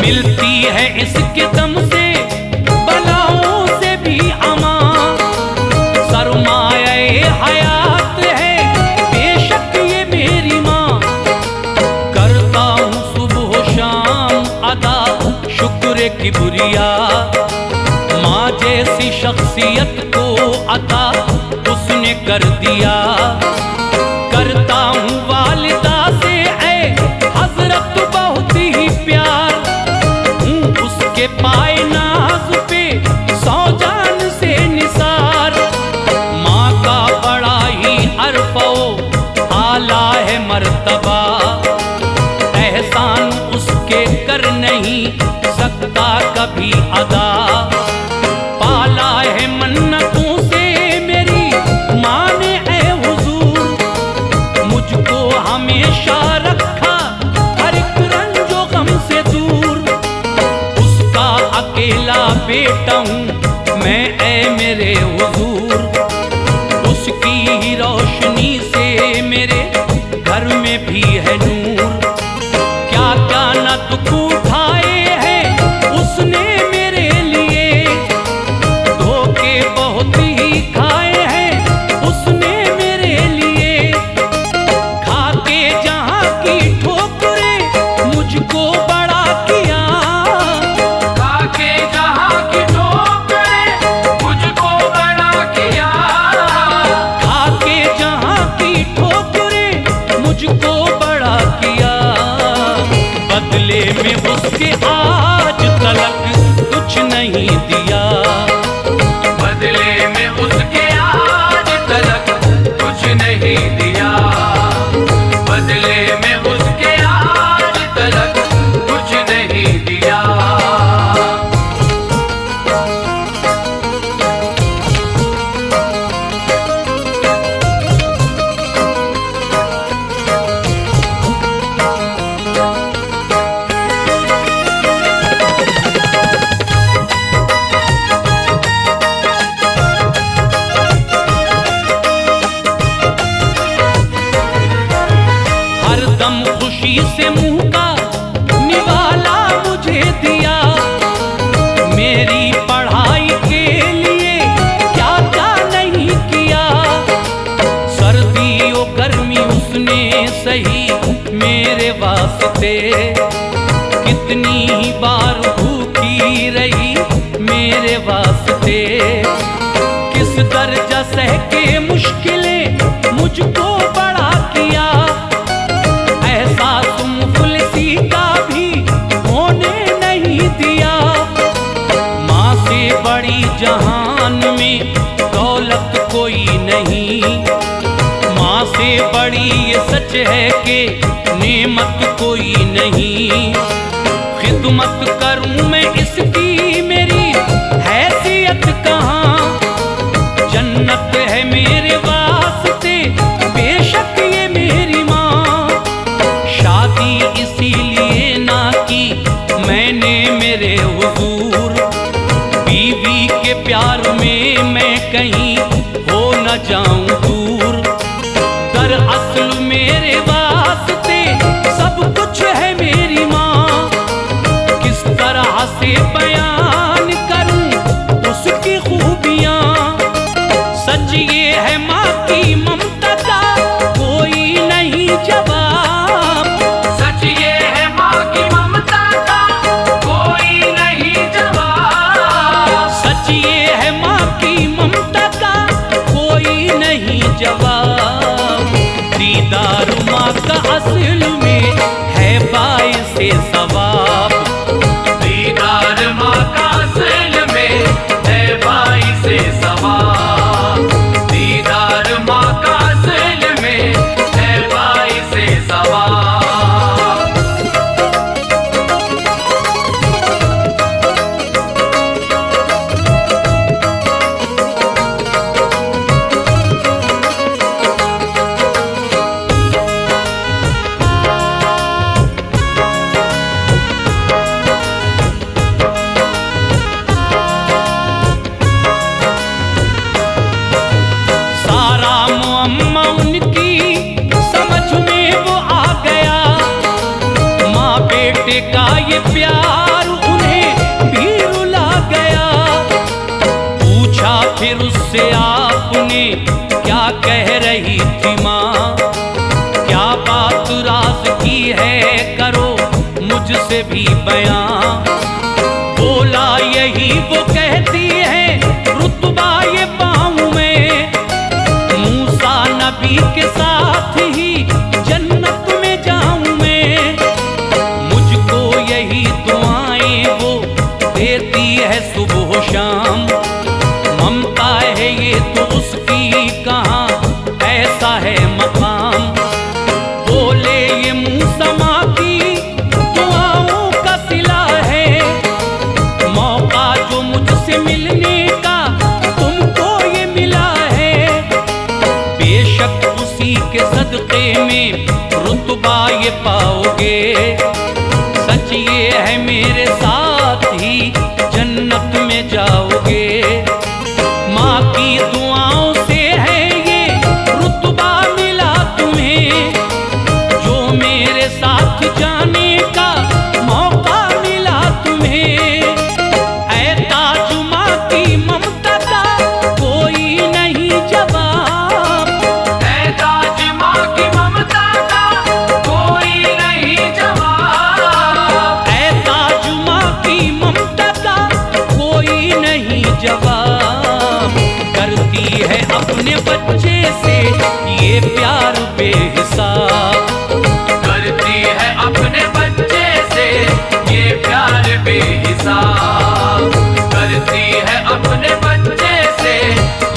मिलती है इसके दम से बलाओं से भी अमान। सरमाए हयात है बेशक ये मेरी माँ, करता हूँ सुबह शाम अदा शुक्र किबरिया। माँ जैसी शख्सियत को अता उसने कर दिया, करता हूँ वालिदा से ऐ हजरत बहुत ही प्यार। की रोशनी से मेरे घर में भी है नूर। क्या क्या न दुख उठाए हैं उसने मेरे लिए, धोखे बहुत ही खाए हैं उसने मेरे लिए। खाके जहाँ की ठोकरें मुझको बड़ा किया, खाके जहाँ की ठोकरें मुझको बड़ा किया। खाके जहाँ की ठोकरें मुझको बड़ा किया। बदले में उसके आज तलक कुछ नहीं दिया, बदले में उसके आज तलक कुछ नहीं दिया, बदले में उसके आज तलक कुछ नहीं दिया। हरदम खुशी से मुंह का निवाला मुझे दिया। मेरी पढ़ाई के लिए क्या क्या नहीं किया। सर्दी और गर्मी उसने सही मेरे वास्ते, कितनी बार भूखी रही मेरे वास्ते। किस दर्जा सह के मुश्किलें मुझको बड़ा किया। एहसास मुफलिसी का भी होने नहीं दिया। माँ से बड़ी जहान में दौलत कोई नहीं, माँ से बड़ी ये सच है कि नेमत कोई नहीं। खिदमत करूं मैं इसकी मेरी हैसियत कहाँ, जन्नत है मेरे वास्ते बेशक ये मेरी माँ। शादी इसीलिए ना की मैंने मेरे हुजूर, बीवी के प्यार में मैं कहीं हो न जाऊं दूर। दरअसल मेरे वास्ते सब कुछ है मेरी माँ, किस तरह से बयान करूं उसकी खूबियाँ। सच ये है माँ की ममता का कोई नहीं जवाब, सच ये है माँ की ममता का कोई नहीं जवाब, सच ये है माँ की ममता का कोई नहीं जवाब। दीदार माँ का असल में है बाइसे सवाब, दीदार माँ का असल में है बाइसे सवाब, दीदार माँ का असल में है बाइसे सवाब। सारा मुअम्मा उनकी समझ में वो आ गया। माँ बेटे का ये प्यार उन्हें भी रुला गया। पूछा फिर उससे आपने क्या कह रही थी माँ, क्या बात राज की है करो मुझसे भी बयां। बोला यही वो कहती है रुतबा ये पाऊं मैं, मूसा नबी के साथ ही जन्नत में जाऊं मैं। मुझको यही दुआएं वो देती है सुबह शाम, ममता है ये तो उसकी कहाँ ऐसा है मकाम। बोले ये मूसा माँ की दुआओं का सिला है, मौका जो मुझसे मिलने का तुमको ये मिला है। बेशक उसी के सदक़े में रुतबा ये पाओगे, सच ये है मेरे साथ ही जन्नत में जाओगे। माँ की दुआओं से है ये से ये प्यार बेहिसाब। करती है अपने बच्चे से ये प्यार बेहिसाब। करती है अपने बच्चे से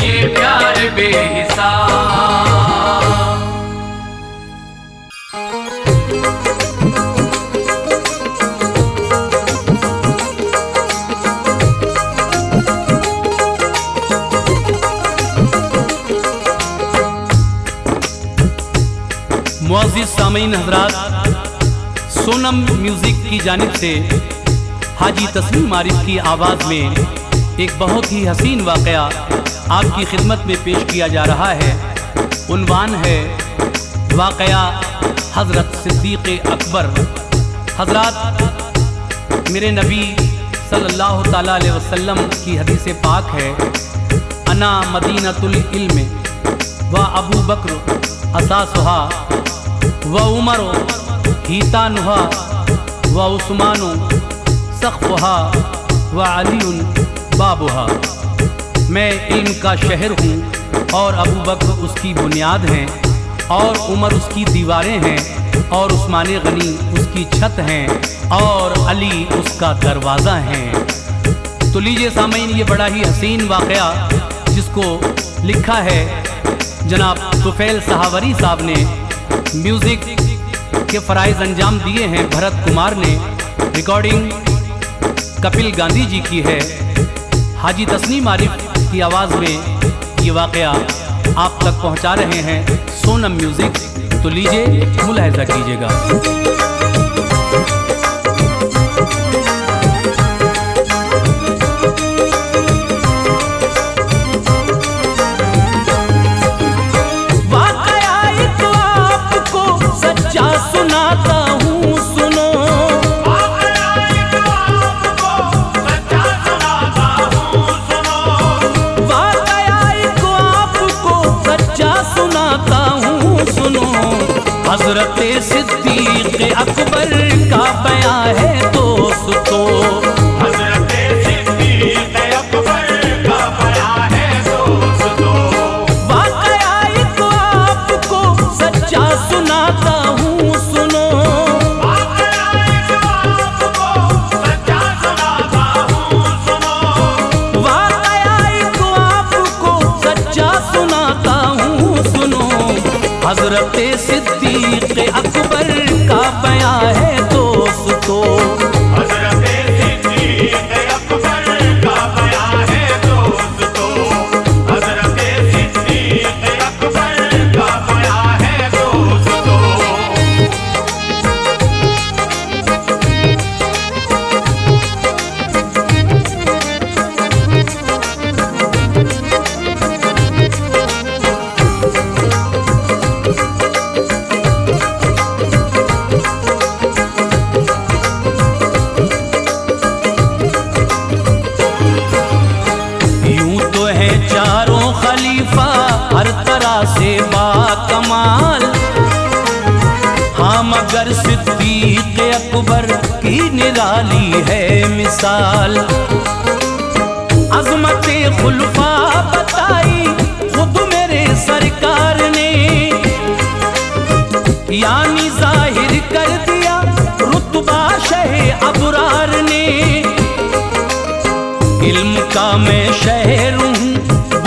ये प्यार बेहिसाब। मुअज़्ज़िज़ सामीन हज़रात, सोनम म्यूज़िक की जानिब से हाजी तस्नीम आरिफ की आवाज़ में एक बहुत ही हसीन वाक़या आपकी खिदमत में पेश किया जा रहा है। उन्वान है वाक़या हज़रत सिद्दीक़ अकबर। हज़रात, मेरे नबी सल्लल्लाहु ताला अलैहि वसल्लम की हदीस पाक है, अना मदीनतुल इल्म व अबू बकर असासुहा व उमरो हीतानुहा व उस्मानो सक़्फ़ुहा व अलीउन बाबुहा। मैं इल्म का शहर हूँ और अबू बकर उसकी बुनियाद हैं और उमर उसकी दीवारें हैं और उस्मान गनी उसकी छत हैं और अली उसका दरवाज़ा हैं। तो लीजिए सामीन, ये बड़ा ही हसीन वाक़या जिसको लिखा है जनाब तुफ़ैल सहावरी साहब ने, म्यूज़िक के फ़राइज़ अंजाम दिए हैं भरत कुमार ने, रिकॉर्डिंग कपिल गांधी जी की है। हाजी तस्नीम आरिफ की आवाज़ में ये वाक़या आप तक पहुंचा रहे हैं सोनम म्यूज़िक। तो लीजिए मुलाहिज़ा कीजिएगा। सुनाता हूँ सुनो, सच्चा सुनाता हूँ सुनो, वाक़या एक आपको सच्चा सुनाता हूँ सुनो। हज़रत सिद्दीक़ अकबर का बयां है दोस्तों। हज़रत सिद्दीक़ अकबर का बयां है दोस्तों। वाक़या एक आपको सच्चा सुनाता हूँ सुनो, सच्चा सुनाता हूँ सुनो, वाक़या एक आपको सच्चा सुनाता हूँ सुनो। हज़रत सिद्दीक़ अकबर का बयां है दोस्तों। हज़रत सिद्दीक़ अकबर का बयां है दोस्तों। हज़रत सिद्दीक़ अकबर का बयां है दोस्तों। यूं तो है चारों खलीफा हर तरह से बाकमाल, हाँ मगर सिद्दीक़ अकबर की निराली है मिसाल। अज़मत खुलफा बताई खुद मेरे सरकार ने, यानी जाहिर कर दिया रुतबा शह अबरार ने। इल्म का मैं शहर हूँ,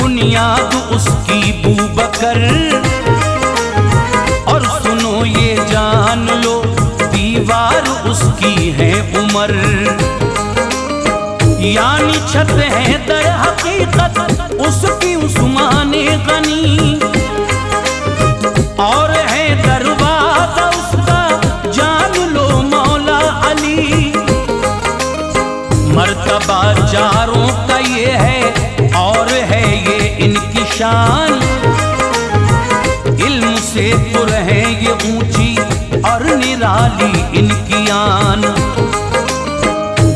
बुनियाद उसकी बूबकर, और सुनो ये जान लो दीवार उसकी है उमर। यानी छत है दर हकीकत उसकी उस्मान गनी, और है दरवाजा उसका जान लो मौला अली। मर्तबा चारों का ये है और है ये इनकी शान, इल्म से पुर है ये ऊंची और निराली इनकी आन।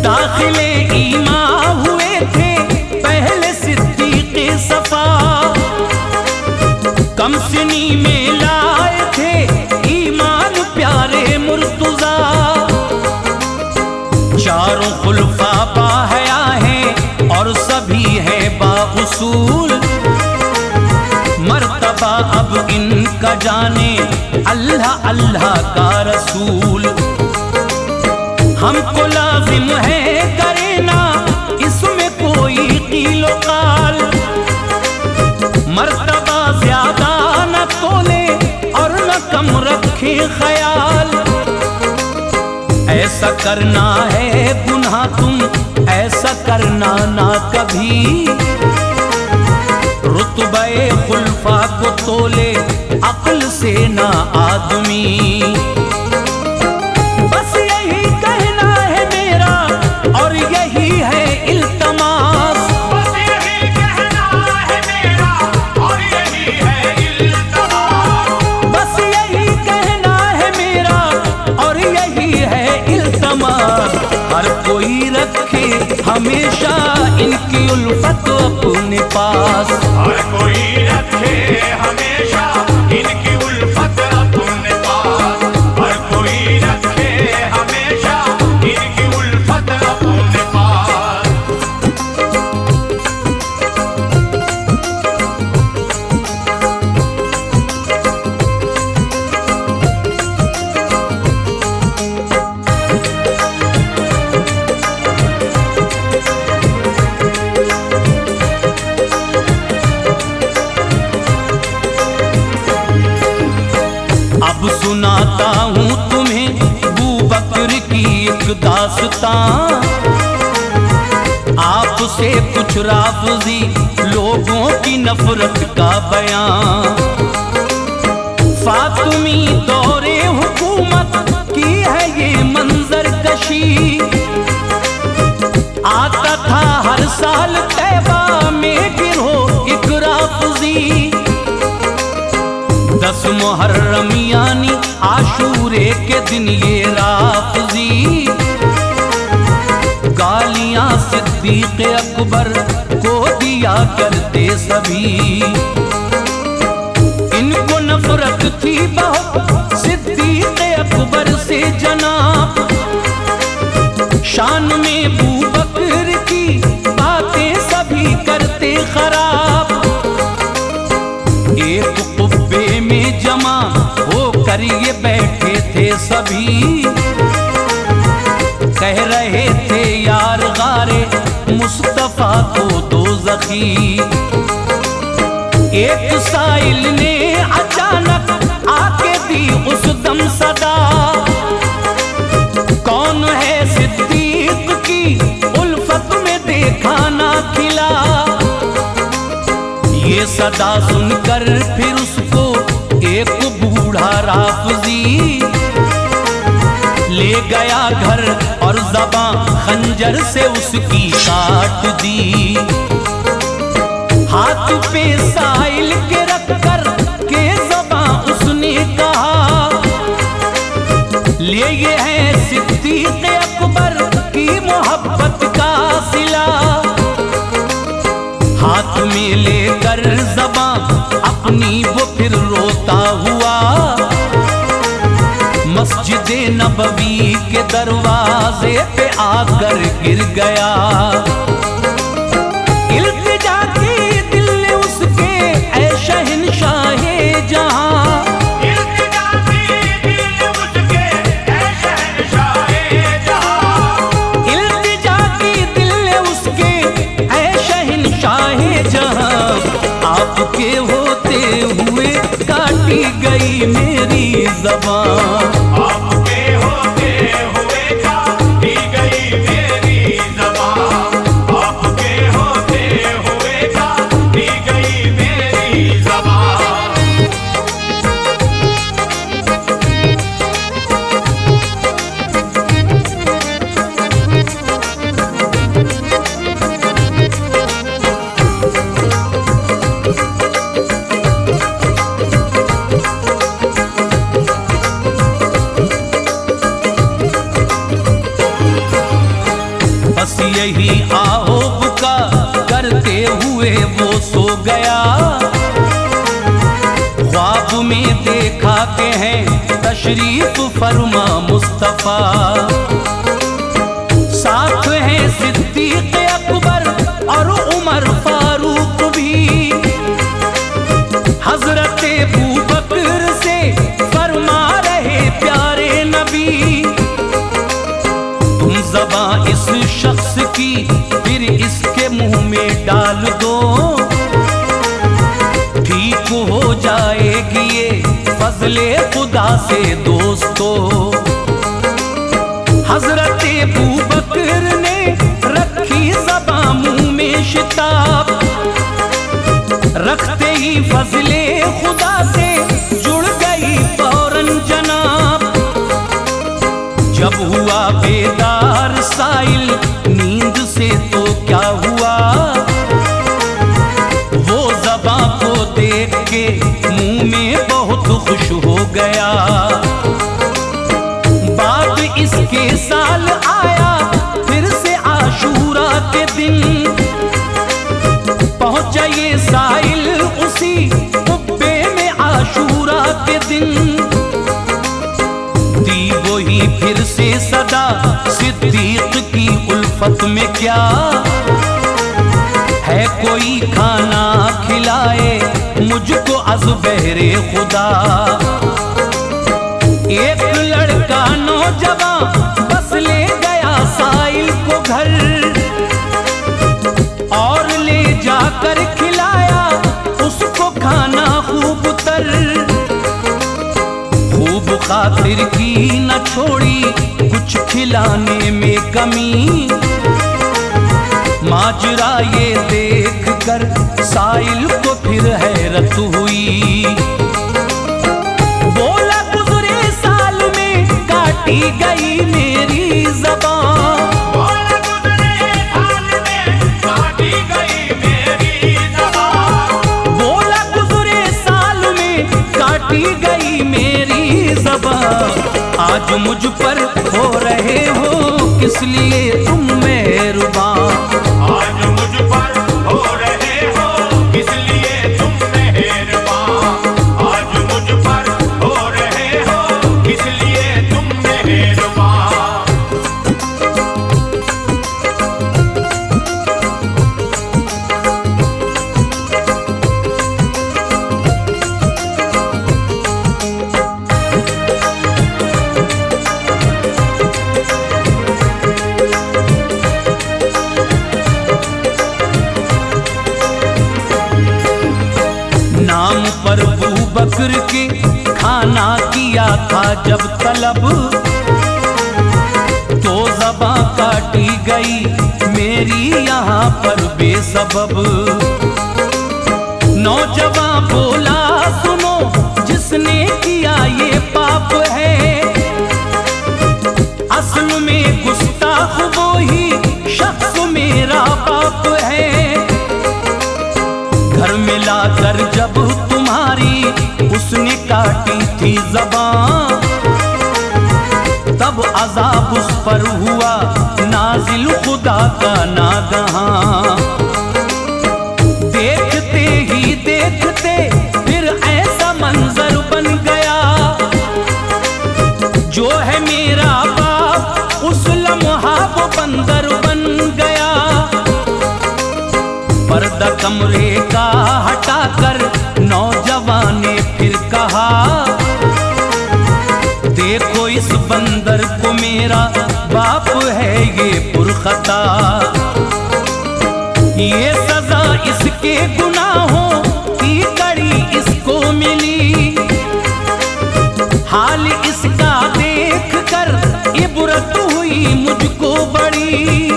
दाखिले ईमा हुए थे पहले सिद्दीक़ सफा, कम सिनी में लाए थे ईमान प्यारे मुर्तज़ा। चारों खुलफा बाहया हैं और सभी हैं बाउसूल, मर्तबा अब इनका जाने अल्लाह अल्लाह का रसूल। हमको लाजिम है करे ना इसमें कोई कीलो काल, मर्तबा ज्यादा न तोले और न कम रखे ख्याल। ऐसा करना है गुनाह तुम ऐसा करना ना कभी, रुतबे खुल्फा को तोले अक्ल से ना आदमी। बस यही कहना है मेरा और यही है इल्तमास, बस यही कहना है मेरा और यही है इल्तमास, बस यही कहना है मेरा और यही है इल्तमास। हर कोई रखे हमेशा इनकी उल्फत अपने पास, हर कोई रखे हमेशा इनकी उल्फत अपने पास, हर कोई रखे हमेशा इनकी उल्फत अपने पास। अब सुनाता हूँ तुम्हें बू बकर की एक दास्तां, आपसे कुछ राफ़ज़ी लोगों की नफरत का बयां। फातिमी दौरे हुकूमत की है ये मंजर कशी, आता था हर साल तैबा में गिरोह एक राफ़ज़ी। 10 मुहर्रम यानी आशूरे के दिन ये राफ़ज़ी, गालियां सिद्दीक़ अकबर को दिया करते सभी। इनको नफरत थी बहुत सिद्दीक़ अकबर से जनाब, शान में बू बकर की बातें सभी करते खराब। एक कुब्बे में जमा होकर ये बैठे थे सभी, कह रहे थे यार गारे मुस्तफा को दोज़खी। एक साइल ने अचानक आके दी उस दम सदा, कौन है सिद्दीक की उल्फत में देखा ना खिला। ये सदा सुनकर फिर उसको एक बूढ़ा राफ़ज़ी ले गया घर और ज़बां खंजर से उसकी काट दी। हाथ पे साइल के रख कर के ज़बां उसने कहा, ले ये है सिद्दीक़ अकबर की मोहब्बत का सिला। हाथ में लेकर ज़बां अपनी वो फिर रोता हुआ मस्जिद नबवी के दरवाजे पे आकर गिर गया। इल्तिजा की दिल ने उसके ऐ शहंशाहे जहां, इल्तिजा की दिल उसके ऐ शहंशाहे जहां, इल्तिजा की दिल ने उसके ऐ शहंशाहे जहां। आपके होते हुए काटी गई मेरी ज़बां, आपके होते हुए काटी गई मेरी ज़बां, आपके होते हुए काटी गई मेरी ज़बां। बस यही आओब का करते हुए वो सो गया। ख्वाब में देखा के हैं तशरीफ फरमा मुस्तफा, साथ हैं सिद्दीक़ अकबर और उमर फारूक भी। हज़रत हजरत अबू बकर से फरमा रहे प्यारे नबी, तुम ज़बां इस शख्स की फिर इसके मुंह में डाल दो, ठीक हो जाएगी ये फजले खुदा से दोस्तों। हजरत अबू बकर ने रखी ज़बां मुंह में शिताब, रखते ही फजले खुदा से जुड़ गई फौरन जनाब। जब हुआ बेदार साइल नींद से तो क्या हुआ, वो ज़बां को देख के मुंह में बहुत खुश हो गया। बाद इसके साल आया फिर से आशूरा के दिन, पहुंचा ये साइल उसी कुब्बे में आशूरा के दिन। दी वही फिर से सदा सिद्दीक की उल्फत में क्या है, कोई खाना खिलाए मुझको अज़ बहरे खुदा। एक लड़का नौजवान बस ले गया साइल को घर, और ले जाकर खिलाया उसको खाना खूब तर। खूब खातिर की न छोड़ी कुछ खिलाने में कमी, माजरा ये देख कर साइल को फिर हैरत हुई। बोला गुज़रे साल में काटी गई मेरी ज़बां, बोला गुज़रे साल में काटी गई मेरी ज़बां, बोला गुज़रे साल में काटी गई मेरी ज़बां। आज मुझ पर हो रहे हो किस लिए तुम मेहरबान, आज मुझ पर हो रहे हो किस लिए तुम मेहरबान, आज मुझ पर हो रहे हो किस लिए तुम मेहरबान। नाम पर अबू बकर के खाना किया था जब तलब, तो ज़बां काटी गई मेरी यहाँ पर बेसबब। नौजवान बोला सुनो जिसने किया ये पाप है, असल में गुस्ताख वो ही शख्स मेरा बाप है। घर में लाकर जब तुम्हारी उसने काटी थी ज़बां, तब अज़ाब उस पर हुआ नाजिल खुदा का नागहां। देखते ही देखते फिर ऐसा मंजर बन गया, जो है मेरा बाप उस लम्हा वो बंदर बन गया। पर्दा कमरे का हटाकर नौजवान ने फिर कहा, देखो इस बंदर को मेरा बाप है ये पुरखता, ये सजा इसके गुनाहों की कड़ी इसको मिली। हाल इसका देख कर इबरत हुई मुझको बड़ी,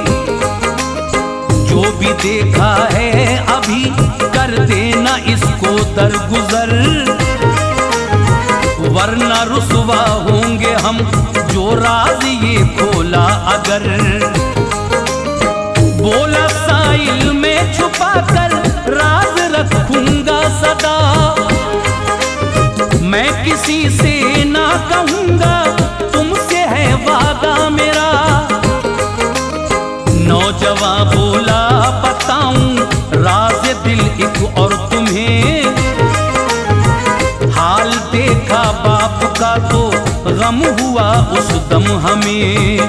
जो भी देखा है अभी कर देना इसको दरगुजर, वरना रुसवा होंगे हम जो राज ये खोला अगर। बोला साइल में छुपा कर राज रखूंगा सदा, मैं किसी से ना कहूंगा तुमसे है वादा मेरा। नौजवान बोला बताऊं राज दिल एक और तुम्हें, हाल देखा बाप का तो गम हुआ उस दम हमें।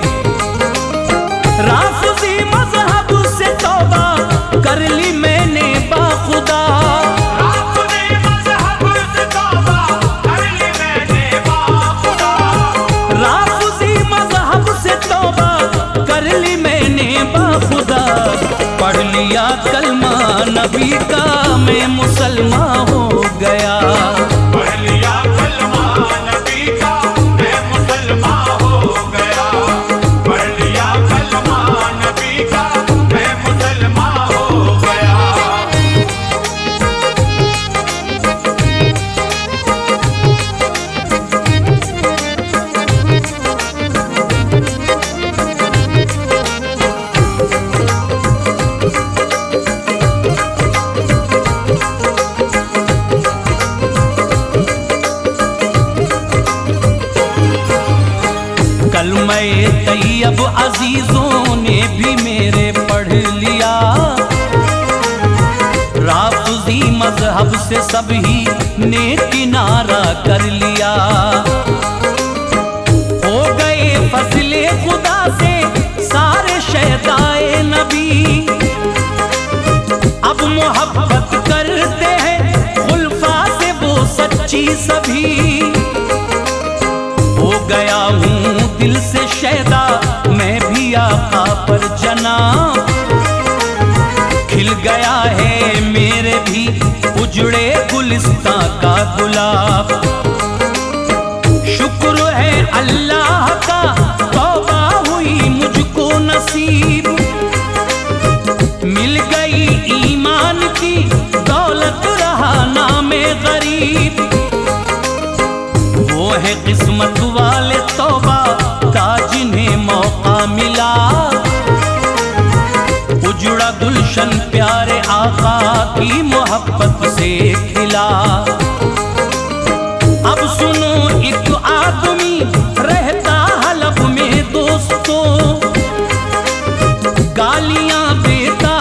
राफ़ज़ी मज़हब से तौबा कर ली मैंने बाखुदा, राफ़ज़ी मज़हब पढ़ लिया कलमा नबी का मैं मुसलमान हो गया। पढ़ लिया कलमा नबी का मैं मुसलमान हो गया। पढ़ लिया कलमा नबी का मैं मुसलमान हो गया। कलमे तैयब अजीजों ने भी मेरे पढ़ लिया। राफ़ज़ी मज़हब से सभी ने किनारा कर लिया। हो गए फज़ले खुदा से सारे शहदाए नबी। अब मोहब्बत करते हैं खुलफा से वो सच्ची सभी। हो गया हूँ दिल से शैदा मैं भी आका पर जनाब। खिल गया है मेरे भी उजड़े गुलिस्तां का गुलाब। शुक्र है अल्लाह का तौबा हुई मुझको नसीब। मिल गई ईमान की दौलत रहा नामे गरीब। वो है किस्मत वाले तौबा का जिन्हें मौका मिला। उजड़ा गुलशन प्यारे आका की मोहब्बत से खिला। अब सुनो एक आदमी रहता हलब में दोस्तों। गालियां देता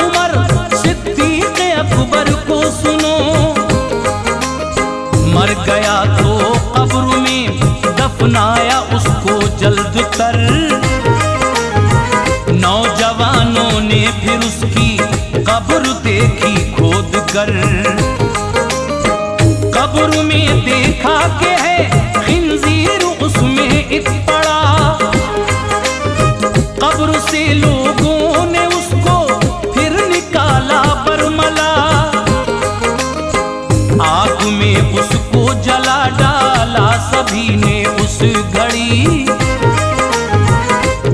उमर सिद्दीक़ अकबर को सुनो। मर गया तो कब्र में दफनाया उसको जल्द कर। नौजवानों ने फिर उसकी कब्र देखी खोद कर। कब्र में देखा कि है खिंजीर उसमें एक पड़ा। कब्र से लोगों ने उसको फिर निकाला बरमला। आग में उसको जला डाला सभी ने उस घड़ी।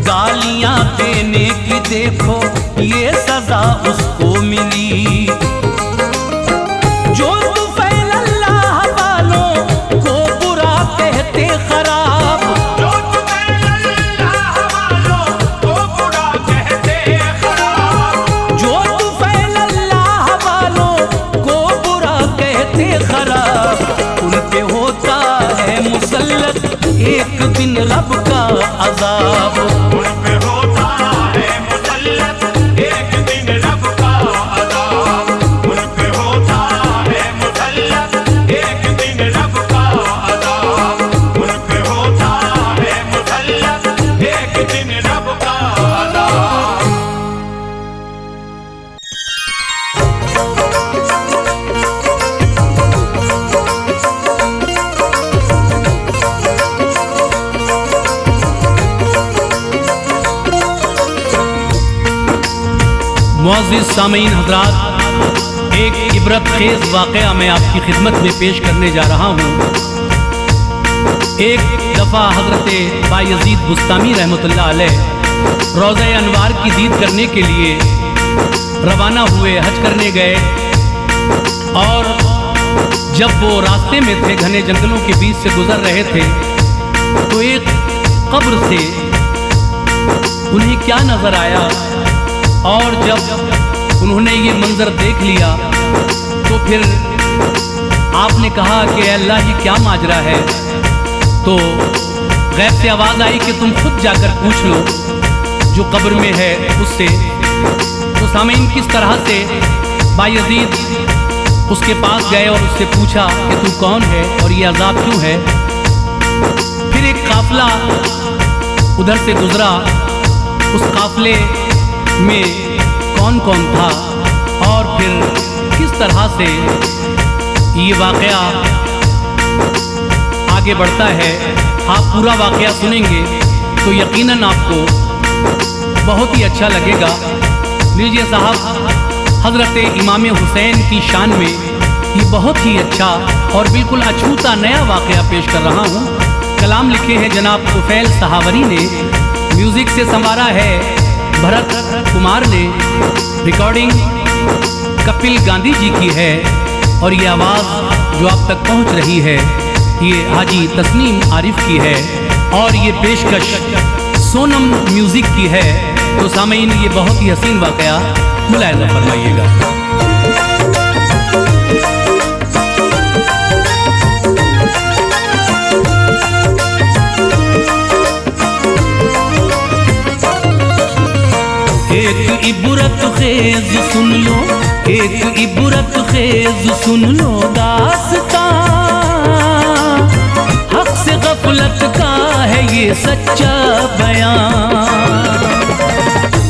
गालियां देने की देखो ये सजा उसको मिली। जो तुफैल अल्लाह वालों को बुरा कहते खराब। जो तुफैल अल्लाह वालों को बुरा कहते खराब। जो तुफैल अल्लाह वालों को बुरा कहते खराब। उन पे होता है मुसल्लत एक दिन रब का अजाब। उन पे होता है मुसल्लत एक दिन रब का अज़ाब। उन पे होता है मुसल्लत एक दिन रब का अज़ाब। उन पे होता है मुसल्लत एक दिन रब का अज़ाब। मुअज़्ज़िज़ सामीन हज़रात, एक इबरत खेज़ वाक़या मैं आपकी खिदमत में पेश करने जा रहा हूँ। एक दफ़ा हज़रत बायज़ीद बुस्तामी रहमतुल्लाह अलैह रोज़े अनवार की दीद करने के लिए रवाना हुए, हज करने गए। और जब वो रास्ते में थे, घने जंगलों के बीच से गुज़र रहे थे, तो एक कब्र से उन्हें क्या नज़र आया। और जब उन्होंने ये मंजर देख लिया तो फिर आपने कहा कि अल्लाह ये क्या माजरा है। तो गैब से आवाज़ आई कि तुम खुद जाकर पूछ लो जो कब्र में है उससे। तो सामीन किस तरह से बायज़ीद उसके पास गए और उससे पूछा कि तू कौन है और ये अजाब क्यों है। फिर एक काफिला उधर से गुजरा, उस काफिले में कौन कौन था और फिर किस तरह से ये वाक़या आगे बढ़ता है। आप पूरा वाक़या सुनेंगे तो यकीनन आपको बहुत ही अच्छा लगेगा। लीजिए साहब, हजरत इमाम हुसैन की शान में ये बहुत ही अच्छा और बिल्कुल अछूता नया वाक़या पेश कर रहा हूँ। कलाम लिखे हैं जनाब तुफैल सहावरी ने, म्यूज़िक से संवारा है भरत कुमार ने, रिकॉर्डिंग कपिल गांधी जी की है और ये आवाज़ जो आप तक पहुँच रही है ये हाजी तस्नीम आरिफ की है और ये पेशकश सोनम म्यूज़िक की है। तो सामीन ये बहुत ही हसीन वाक़या मुलाहिज़ा फरमाइएगा। एक इबरत खेज सुन लो, एक इबरत खेज सुन लो दास्तां, हक से गफलत का है ये सच्चा बयान।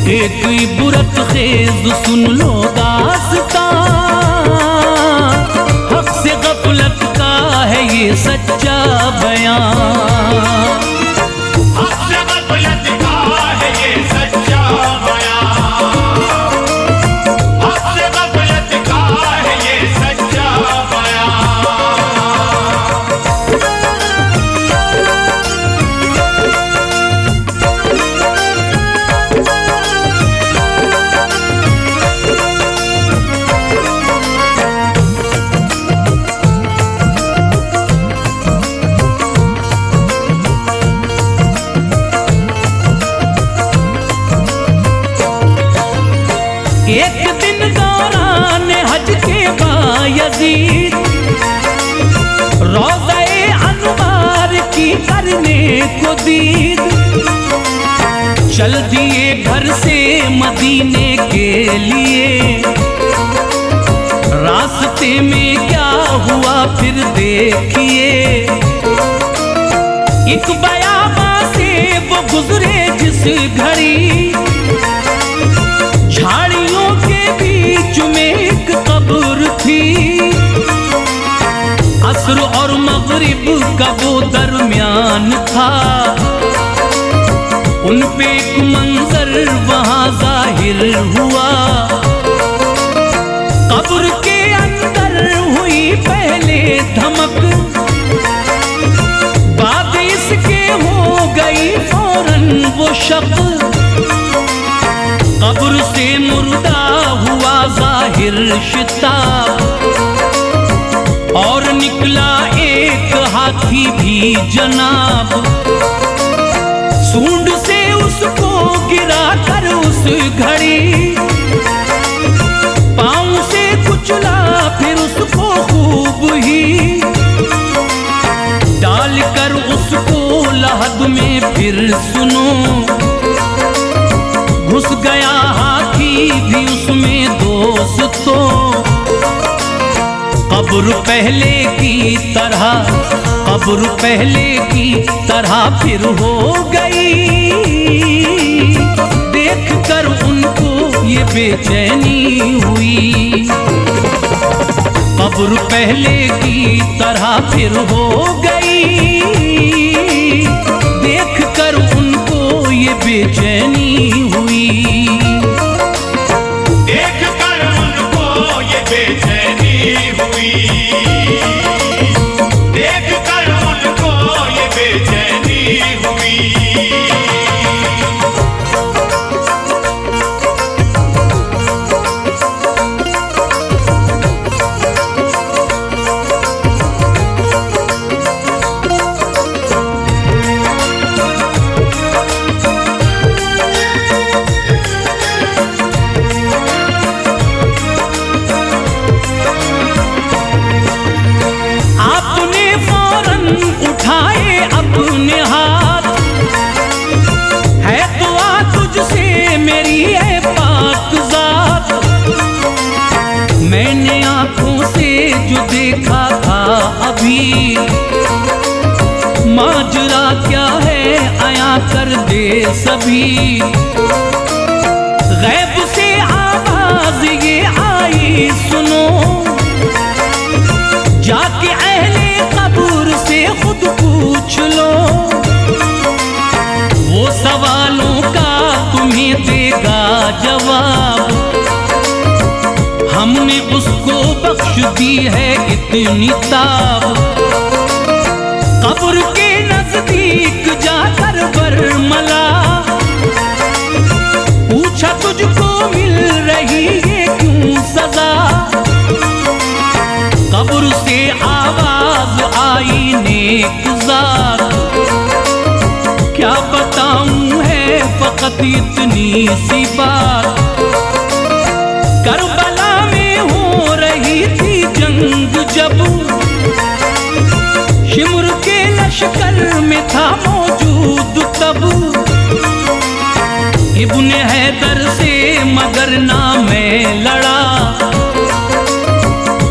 एक इबरत खेज सुन लो दास्तां, हक से गफलत का है ये सच्चा बयान। हक से गफलत का है ये सच्चा बयान, हक से गफलत का है ये सच्चा बयान। एक दिन दौरान हज के बायजीद रोज़े अनवार की करने को दीद, चल दिए घर से मदीने के लिए। रास्ते में क्या हुआ फिर देखिए, एक बयाबा से वो गुजरे जिस घड़ी, झाड़ियों के बीच में एक कब्र थी। असर और मगरिब का वो दरमियान था, उन पे एक मंजर वहां जाहिर हुआ। कब्र के अंदर हुई पहले धमक, बाद इसके हो गई फौरन वो शक। कब्र से मुर्दा हुआ जाहिर शिताब, और निकला एक हाथी भी जनाब। सूंड से उसको गिरा कर उस घड़ी, पांव से कुचला फिर उसको खूब ही, डाल कर उसको लहद में फिर सुनो, घुस गया हाथी भी उसमें दोस्तों। कब्र पहले की तरह, कब्र पहले की तरह फिर हो गई। देख कर उनको ये बेचैनी हुई, कब्र पहले की तरह फिर हो गई। देख कर उनको ये बेचैनी हुई, देख कर उनको ये बेचैनी हुई, देख कर उनको ये बेचैनी हुई। उठाए अपने हाथ, है दुआ तुझसे मेरी है पाक ज़ात। मैंने आंखों से जो देखा था अभी, माजरा क्या है आया कर दे सभी। गैब से आवाज ये आई सुनो, जाके अहले कब्र से खुद पूछ लो। वो सवालों का तुम्हें देगा जवाब, दी है इतनी ताब। कब्र के नजदीक जाकर बरमला पूछा तुझको मिल रही है क्यों सजा। कब्र से आवाज आई नेकुजार, क्या बताऊं है फकत इतनी सी बात। करबला में हो रही थी जंग जब, शिमर के लश्कर में था मौजूद तब। इब्ने हैदर से मगर ना मैं लड़ा,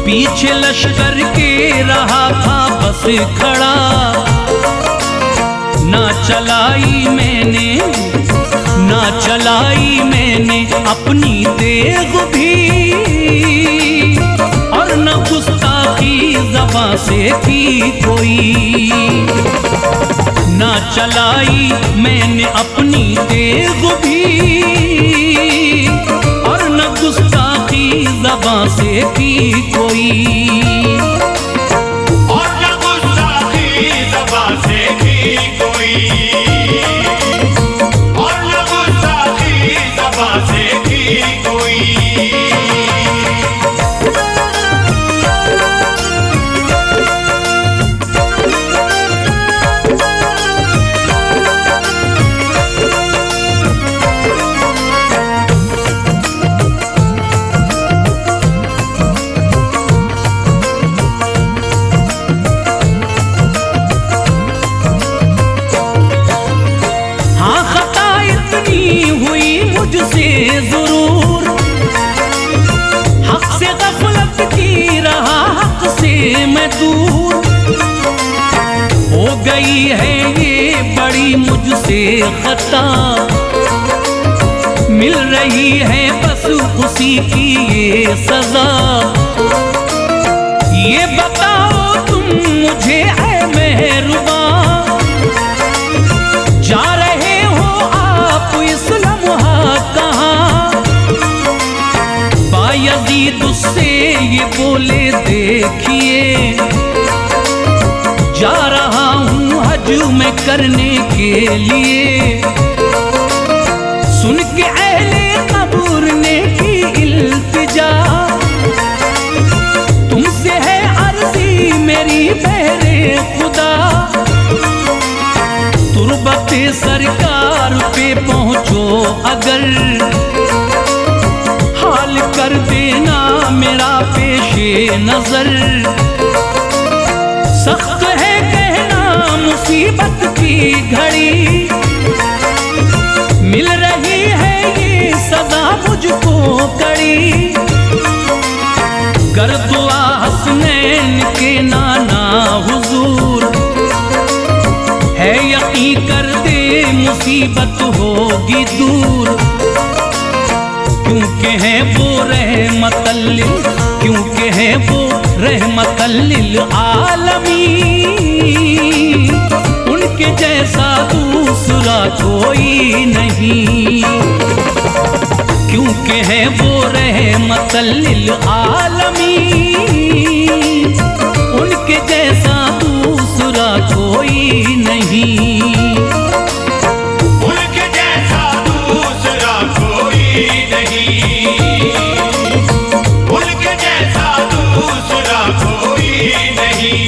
पीछे लश्कर के रहा था बस खड़ा। ना चलाई मैंने अपनी तेग भी, और न गुस्ताखी ज़बां से की कोई। ना चलाई मैंने अपनी तेग भी, और न गुस्ताखी ज़बां से की कोई। और न गुस्ताखी ज़बां से की कोई, और न गुस्ताखी ज़बां से की कोई। मुझसे जरूर हक से गफलत की रहा, हक से मैं दूर। हो गई है ये बड़ी मुझसे खता, मिल रही है बस उसी की ये सजा। ये बताओ तुम मुझे ऐ मेहरबान, जा रहे हो आप इस लम्हा कहाँ। बायजीद उससे ये बोले देखिए, जा रहा हूँ हज में करने के लिए। सुन के अहले कब्र ने की इल्तिजा, तुमसे है अर्जी मेरी बहरे खुदा। तुरबते सरकार पे पहुंचो अगर, हाल कर देना मेरा पेशे नजर। सख्त है कहना मुसीबत की घड़ी, मिल रही है ये सजा मुझको कड़ी। कर दुआ हसनैन के नाना हुजूर, है यकीन कर दे मुसीबत होगी दूर। क्योंकि है वो रहमतल, क्योंकि है वो रहमतल लिल आलमीन। उनके जैसा दूसरा कोई नहीं, क्योंकि है वो रहमतल लिल आलमीन। उनके जैसा दूसरा कोई नहीं, उनके जैसा दूसरा कोई नहीं, उनके जैसा दूसरा कोई नहीं।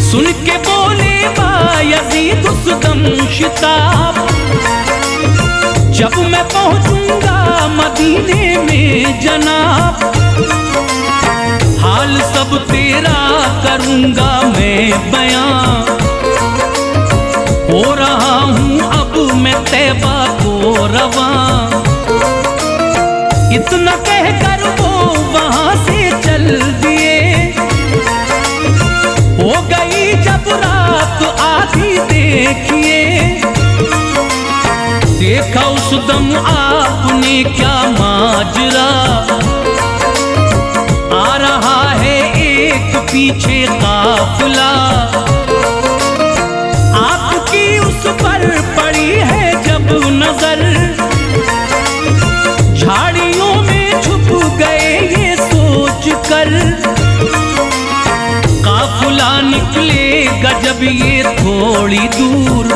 सुन के बोले बायजीद उस दम शिताब, जब मैं पहुंचूंगा मदीने में जनाब। हाल सब तेरा करूंगा मैं बयां, हो रहा हूं अब मैं तैबा को रवां। इतना कहकर वो वहां से चल दिए, हो गई जब रात आधी दे देखिए, देखा उस दम आपने क्या माजरा, आ रहा है एक पीछे काफिला, आपकी उस पर पड़ी है जब नजर, झाड़ियों में छुप गए ये सोच कर, काफिला निकलेगा जब ये थोड़ी दूर,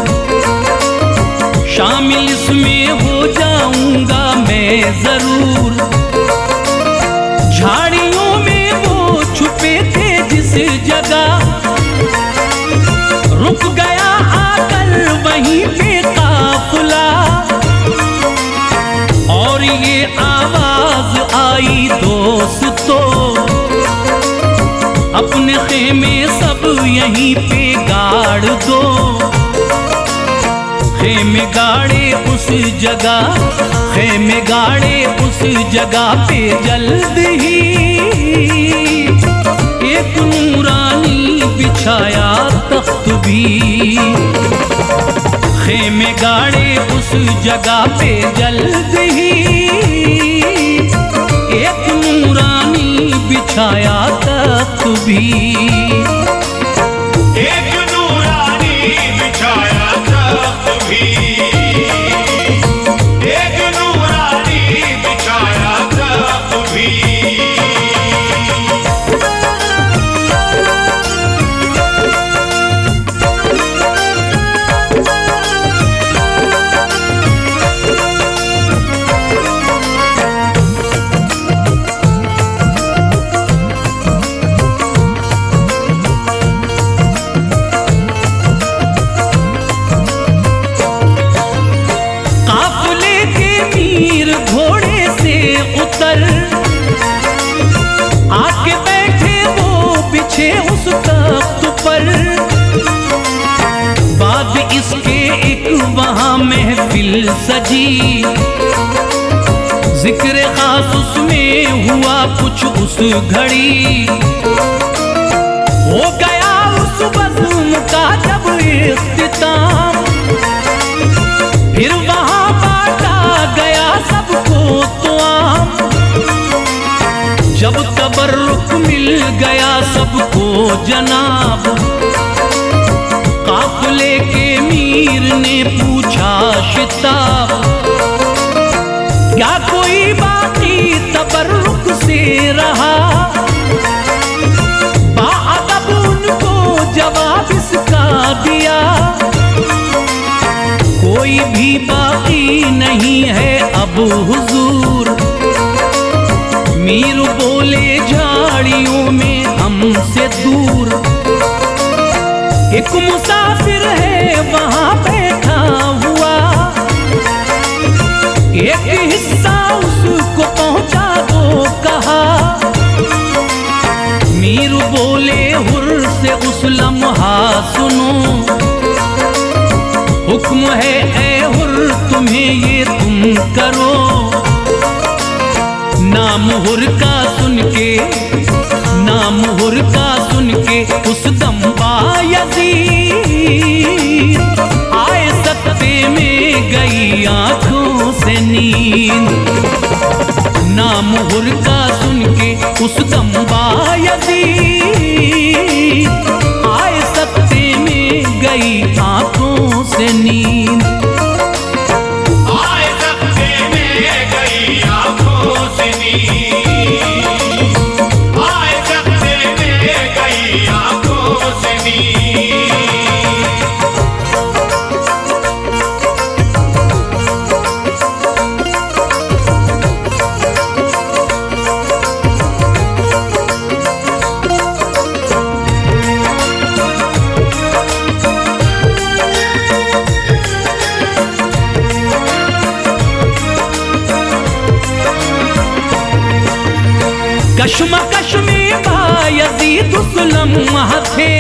शामिल इसमें हो जाऊंगा मैं जरूर। झाड़ियों में वो छुपे थे जिस जगह, रुक गया आकर वहीं पे काफिला, और ये आवाज आई दोस्तों, अपने खेमे सब यहीं पे गाड़ दो, खेमे गाड़े उस जगह, खेमे गाड़े उस जगह पे जल्द ही, एक नूरानी बिछाया तख्त भी, खेमे गाड़े उस जगह पे जल्द ही, एक नूरानी बिछाया तख्त भी, एक नूरानी बिछाया तख्त भी, एक नूरानी बिछाया तख्त भी। आके बैठे वो पीछे उस तख्त पर, बाद इसके एक वहां महफिल सजी, जिक्र खास उसमें हुआ कुछ उस घड़ी, हो गया उस बज़्म का जब इख्तिताम, फिर वहां बांटा गया सबको तो आम, जब तबर्रुक मिल गया सबको जनाब, काफिले के मीर ने पूछा शिताब, क्या कोई बाकी तबर्रुक से रहा, बाअदब उनको जवाब इसका दिया, कोई भी बाकी नहीं है अब हुजूर, मीर बोले झाड़ियों में हमसे दूर, एक मुसाफिर है वहां बैठा हुआ, एक हिस्सा उसको पहुंचा दो कहा, मीर बोले हुर से उस लम्हा सुनो, हुक्म है ए हुर तुम्हें ये तुम करो, नाम हुर का सुन के, नाम हुर का सुन के उस दम बायज़ीद आए सत्ते में गई आंखों से नींद, नाम हुर का सुन के उस दम बायज़ीद आए सत्ते में गई आंखों से नींद, आए सत्ते में गई आंखों से नींद, आए सत्ते में गई आंखों से नींद। कश्मकश में बायज़ीद उस लम्हा थे,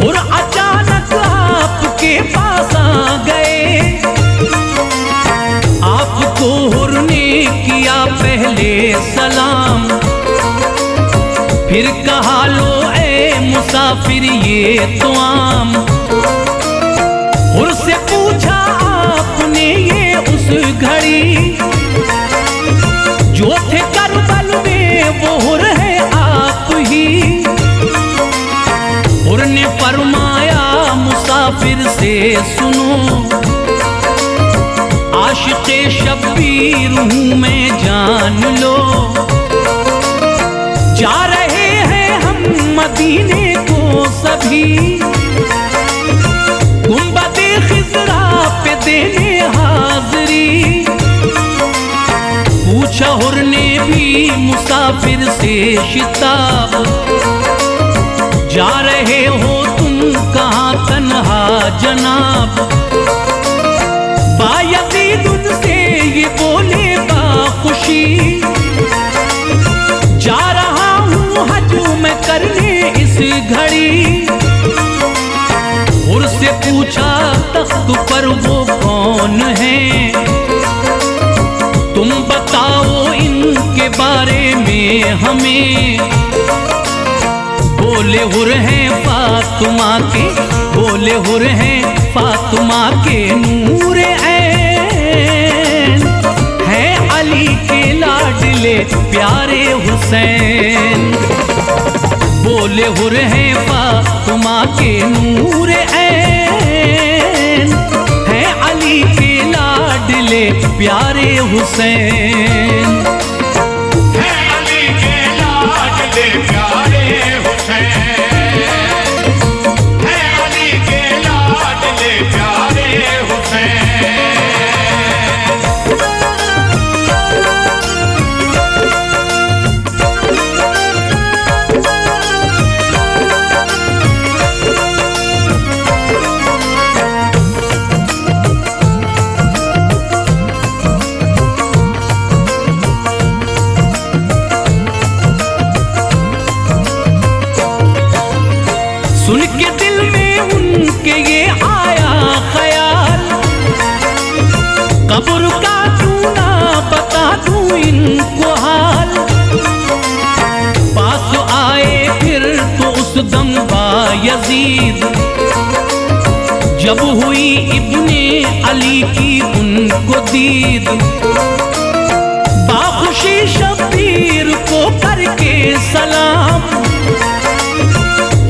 और अचानक आपके पास आ गए, आपको हुर ने किया पहले सलाम, फिर कहा लो ए मुसाफिर ये तो आम, घड़ी। जो थे करबल में वो हुर है आप ही। हुर ने फरमाया मुसाफिर से सुनो, आशिक़े शब्बीर हूँ मैं जान लो। जा रहे हैं हम मदीने को सभी, गुंबदे खिज़रा पे देने हाज़री। पूछा हुर ने भी मुसाफिर से शिताब, जा रहे हो तुम कहाँ तन्हा जनाब। बायज़ीद उनसे ये बोले बाखुशी, जा रहा हूँ हज मैं करने इस घड़ी। हुर से पूछा तख्त पर वो कौन है, तुम बताओ इनके बारे में हमें। बोले हुर हैं फातिमा के, बोले हुर हैं फातिमा के नूरे ऐन, है अली के लाडले प्यारे हुसैन। बोले हुर हैं फातिमा के नूरे ऐन, है अली के लाडले प्यारे हुसैन। है अली के लाडले प्यारे हुसैन, है अली के लाडले प्यारे हुसैन। सुन के दिल में उनके ये आया ख्याल, कब्र का क्यों ना बता दूं इनको हाल। पास आए फिर तो उस दम बायज़ीद, जब हुई इब्ने अली की उनको दीद। बाखुशी शब्बीर को करके सलाम,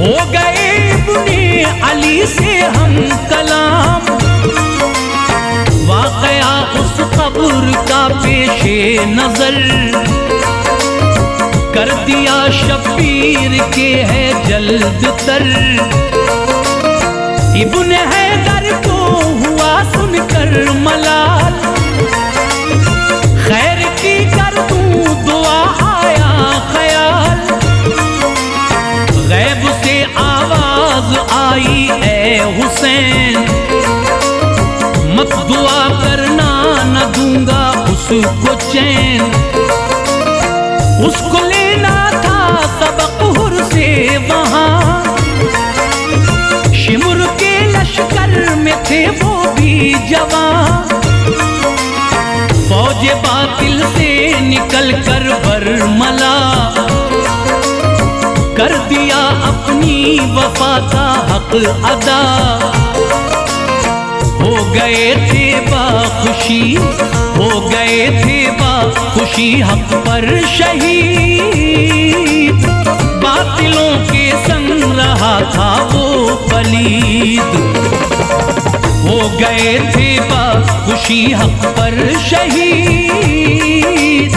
हो गए इब्ने अली से हम कलाम। वाक़या उस कब्र का पेशे नजर, कर दिया शब्बीर के है जल्द तर। इब्ने हैदर को हुआ सुनकर मलाल, खैर की कर दूं दुआ आया ख्याल। गैब से आवाज आई ए हुसैन, मत दुआ करना न दूंगा उसको चैन। उसको लेना था सबक हुर से वहां, शिमुर के लश्कर में थे वो भी जवान। फौज बातिल से निकल कर बरमला, कर दिया अपनी वफा का हक अदा। हो गए थे बाखुशी, हो गए थे बाखुशी हक पर शहीद। बातिलों के संग रहा था वो पलीद, हो गए थे बाखुशी हक पर शहीद।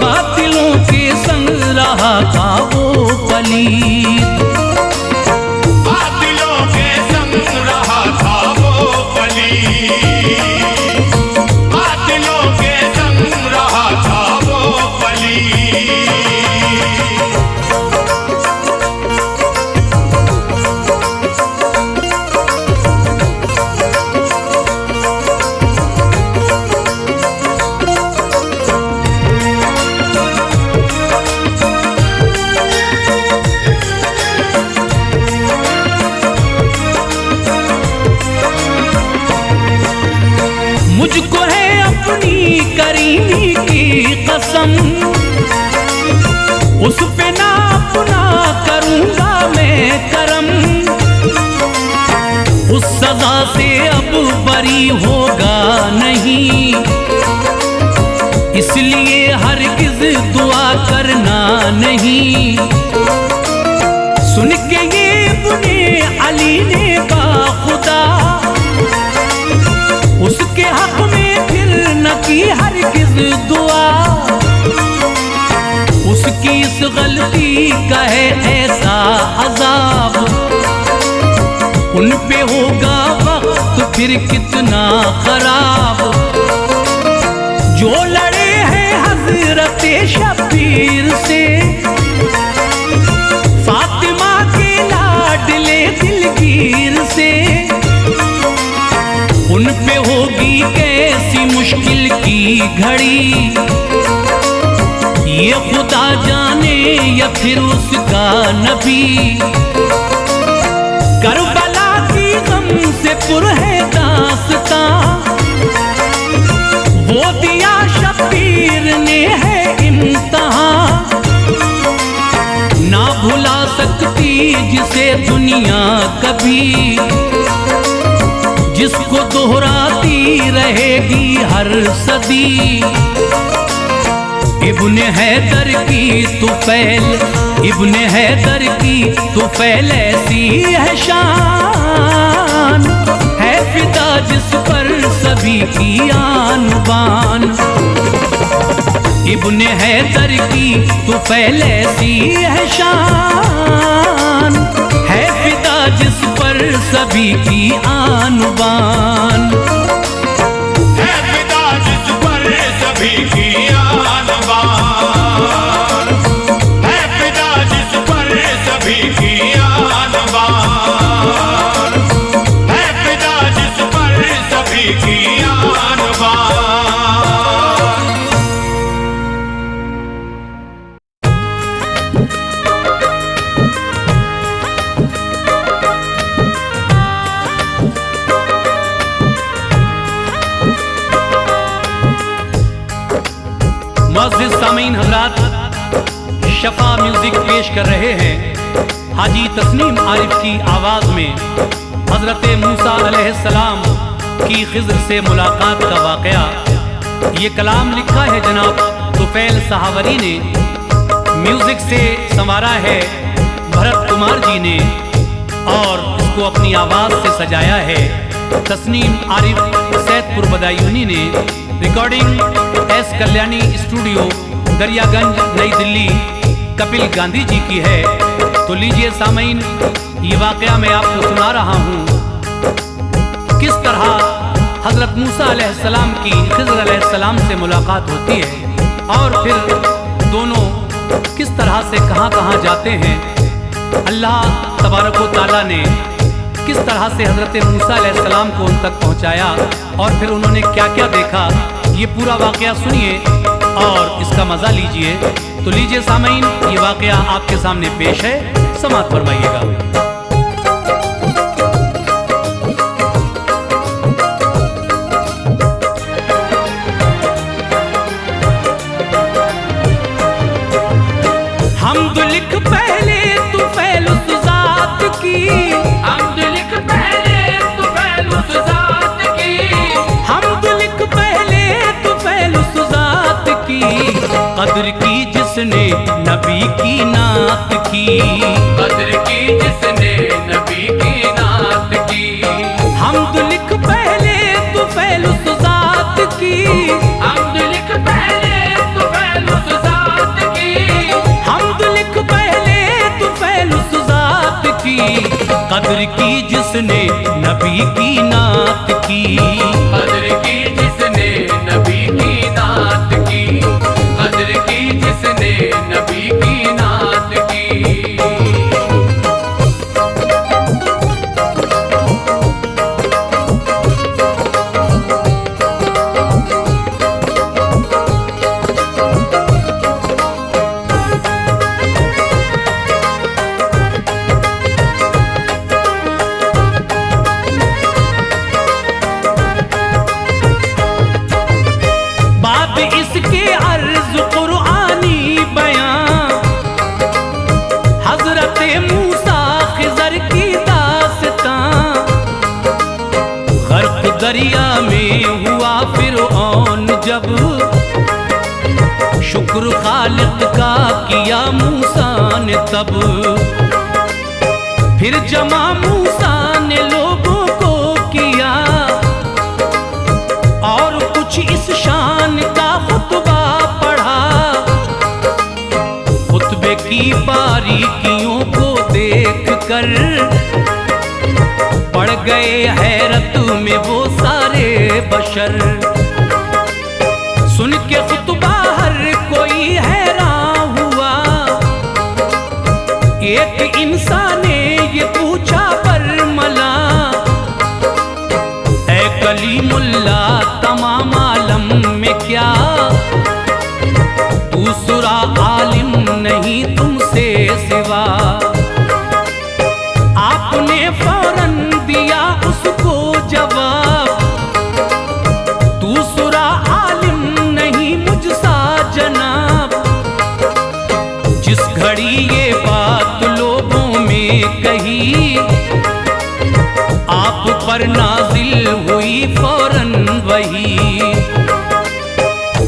बातिलों के संग रहा था वो पलीद, बातिलों के संग रहा था वो पलीद, बातिलों के संग रहा था वो पलीद। मुझको है अपनी करीमी की कसम, उस पे ना अपना करूंगा मैं करम। उस सजा से अब बरी होगा नहीं, नहीं। सुन के ये बुने अली ने बाखुदा उसके हक में फिर न की हरगिज़ दुआ। उसकी इस गलती का है ऐसा अजाब, उन पे होगा वक्त फिर कितना खराब। जो लड़े हैं हजरत शब्बीर से, फातिमा के लाडले दिलगीर से, उन पे होगी कैसी मुश्किल की घड़ी। ये खुदा जाने या फिर उसका नबी। करबला की गम से पुर है दास्तां, वो दिया शब्बीर ने है इम्तिहान। ना भुला सकती जिसे दुनिया कभी, जिसको दोहराती रहेगी हर सदी। इब्ने हैदर की तुफैल, इब्ने हैदर की तुफैल ऐसी है शान, है फिदा जिस पर सभी की आन बान। इब्ने हैदर की तुफैल ऐसी है शान, है फिदा जिस पर सभी की आन बान। है फिदा जिस पर सभी की आन बान, है फिदा जिस पर सभी की आन बान, है फिदा जिस पर सभी की आन बान। मुअज़्ज़िज़ सामीन हज़रात, शफा म्यूजिक पेश कर रहे हैं हाजी तस्नीम आरिफ की आवाज़ में हज़रत मूसा अलैहिस्सलाम की खिज़र से मुलाकात का वाक़या। ये कलाम लिखा है जनाब तुफैल सहावरी ने, म्यूज़िक से संवारा है भरत कुमार जी ने, और इसको अपनी आवाज़ से सजाया है तस्नीम आरिफ सैदपुर बदायूनी ने। Recording S Kalyani studio Daryaganj नई दिल्ली कपिल गांधी जी की है। तो लीजिए सामीन, ये वाक़या मैं आपको सुना रहा हूँ किस तरह हज़रत मूसा अलैहिस्सलाम की खिज़र अलैहिस्सलाम से मुलाकात होती है और फिर दोनों किस तरह से कहाँ कहाँ जाते हैं। अल्लाह तबारक व तआला ने किस तरह से हज़रत मूसा अलैहिस्सलाम को उन तक पहुँचाया और फिर उन्होंने क्या क्या देखा। ये पूरा वाक़या सुनिए और इसका मज़ा लीजिए। तो लीजिए सामीन, ये वाक़या आपके सामने पेश है, समाअत फरमाइएगा। हमद लिख पहले तुफैल उस ज़ात की, हमद लिख पहले तुफैल उस ज़ात की, हमद लिख पहले तुफैल उस ज़ात की, कद्र की जिसने नबी की नात की, कद्र की जिसने नबी की नात की। हमद लिख पहले तुफैल उस ज़ात की, हमद लिख पहले तुफैल उस ज़ात की, हमद लिख पहले तुफैल उस ज़ात की, कद्र की जिसने नबी की नात की, कद्र की जिसने नबी की नात की, कद्र की जिसने नबी की नात की। बात इसके अर्ज कुरआनी बयां, हजरत मूसा खिज़र की दास्तां। गर्क दरिया में हुआ फिरऔन जब, शुक्र खालिक का किया किया मूसा ने तब, फिर जमा मूसा ने लोगों को किया और कुछ इस शान का खुतबा पढ़ा। खुतबे की बारीकियों को देख कर पड़ गए हैरत में वो सारे बशर। सुन के खुतबा हर कोई हैरान हुआ। एक इंसान ने ये पूछा बरमला, ऐ कलीमुल्ला तमाम आलम में क्या दूसरा आलिम नहीं तुमसे सिवा? आपने फौरन दिया उसको जवाब, दूसरा आलिम नहीं मुझसा जनाब। जिस घड़ी ये बात लोगों में कही, आप पर नाजिल हुई फौरन वही।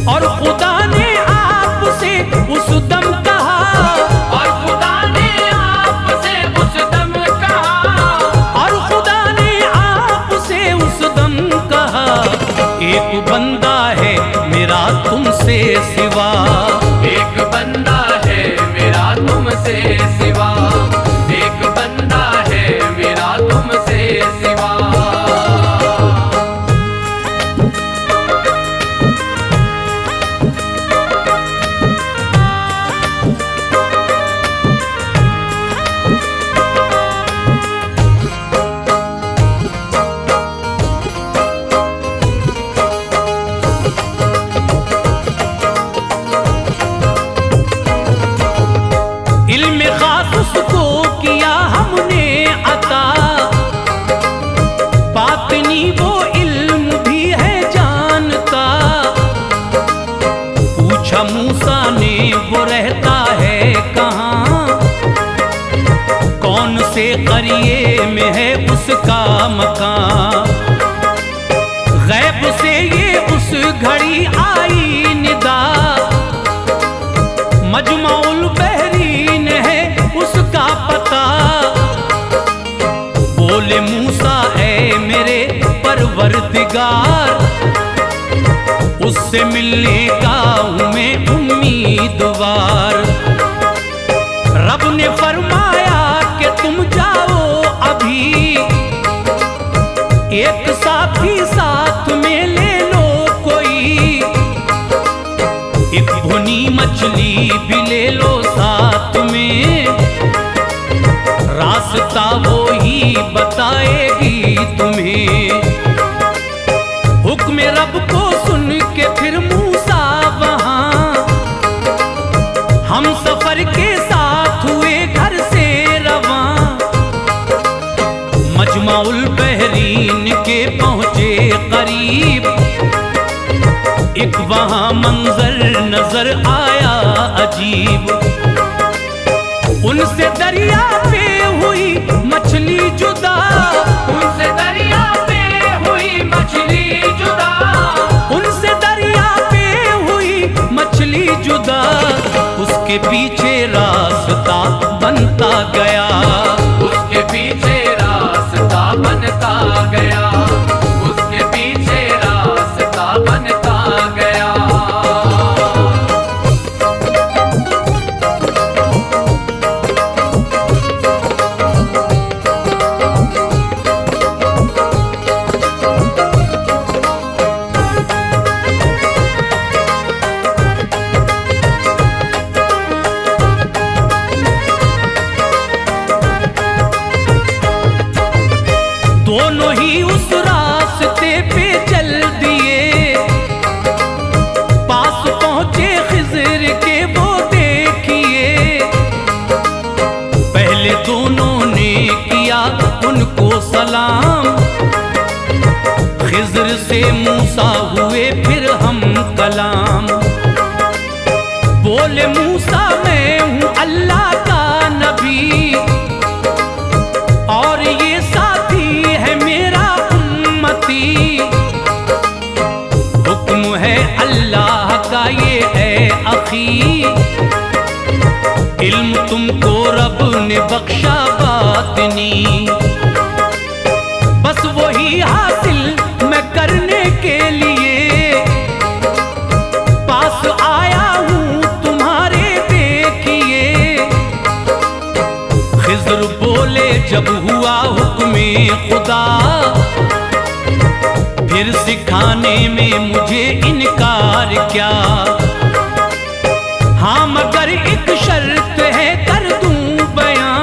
और खुदा ने आपसे उस दम कहा, और खुदा ने आपसे उस दम कहा, और खुदा ने आपसे उस दम कहा, एक बंदा है मेरा तुमसे सिवा। एक बंदा है मेरा तुमसे सिवा, एक बंदा है मेरा तुमसे सिवा। इल्म खास उसको किया हमने अता, बातनी वो इल्म भी है जानता। पूछा मूसा ने वो रहता है कहाँ, कौन से करिए में है उसका मकान। गैब से ये उस घड़ी आई निदा, मजमाउल बहरीन है उसका पता। बोले मूसा ऐ मेरे परवरदिगार, उससे मिलने का हूँ मैं उम्मीदवार। रब ने फरमाया कि तुम जाओ अभी, एक साथी साथ में ले लो कोई। एक भुनी मछली भी ले लो साथ में, रास्ता वो ही बताएगी तुम्हें। हुक्म रब को सुन के फिर मूसा वहां हम सफर के साथ हुए घर से रवां। मजमाउल बहरीन के पहुंचे करीब, एक वहां मंजर नजर आया अजीब। उनसे दरिया पे हुई मछली जुदा, उनसे दरिया पे हुई मछली जुदा, उनसे दरिया पे हुई मछली जुदा। उसके पीछे रास्ता बनता गया, उसके पीछे रास्ता बनता गया, उसके पीछे रास्ता बनता गया। दोनों ही उस रास्ते पे चल दिए, पास पहुंचे खिज़र के वो देखिए। पहले दोनों ने किया उनको सलाम, खिज़र से मूसा हुए फिर हम कलाम। बोले मूसा मैं हूँ अल्लाह का नबी, और ये साथी है मेरा उम्मती। हुक्म है अल्लाह का ये है अखी, इल्म तुमको रब ने बख्शा बातनी, बस वही हासिल मैं करने के लिए पास आया हूँ तुम्हारे। देखिए खिज़्र बोले जब हुआ हुक्मे खुदा, फिर सिखाने में मुझे इनकार क्या। हाँ मगर एक शर्त है कर दूं बयां,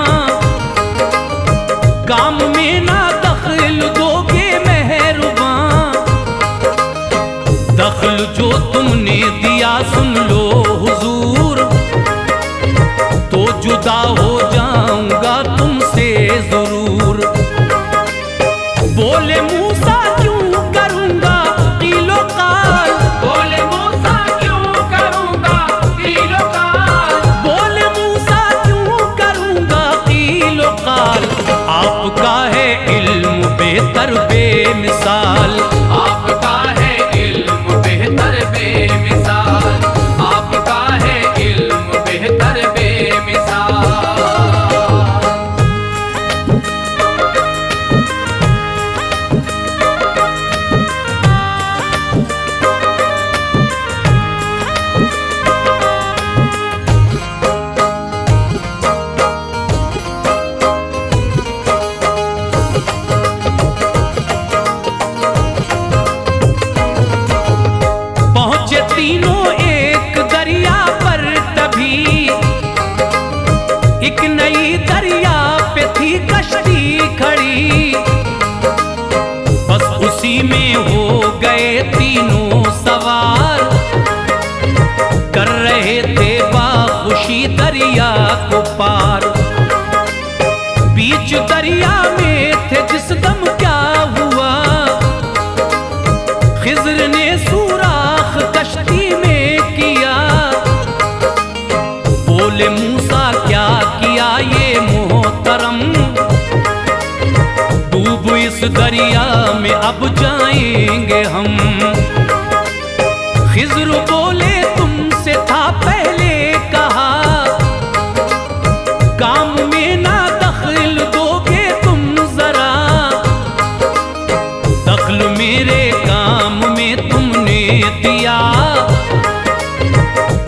काम में ना दखल दोगे मेहरबान। दखल जो तुमने दिया सुन लो हुजूर, तो जुदा हो जाऊंगा तुमसे जरूर। बोले मूसा क्यों करूंगा कीलो काल, बोले मूसा क्यों करूंगा कीलो काल, बोले मूसा क्यों करूंगा कीलो काल। आपका है इल्म बेहतर बेमिसाल, आपका है इल्म बेहतर बेमिसाल, आपका है इल्म बेहतर बेमिसाल। पहुंचे तीनों एक दरिया पर तभी, एक नई दरिया पे थी कश्ती खड़ी। बस उसी में हो गए तीनों सवार, कर रहे थे बाखुशी दरिया को पार। बीच दरिया में थे जिस दम क्या हुआ, खिज़्र ने सुराख कश्ती में किया। बोले मूसा क्या किया ये मोहतरम, डूब इस दरिया में अब जाएंगे हम। खिज़्र बोले तुमसे था पहले कहा, काम में ना दखल दोगे तुम जरा। दखल मेरे काम में तुमने दिया,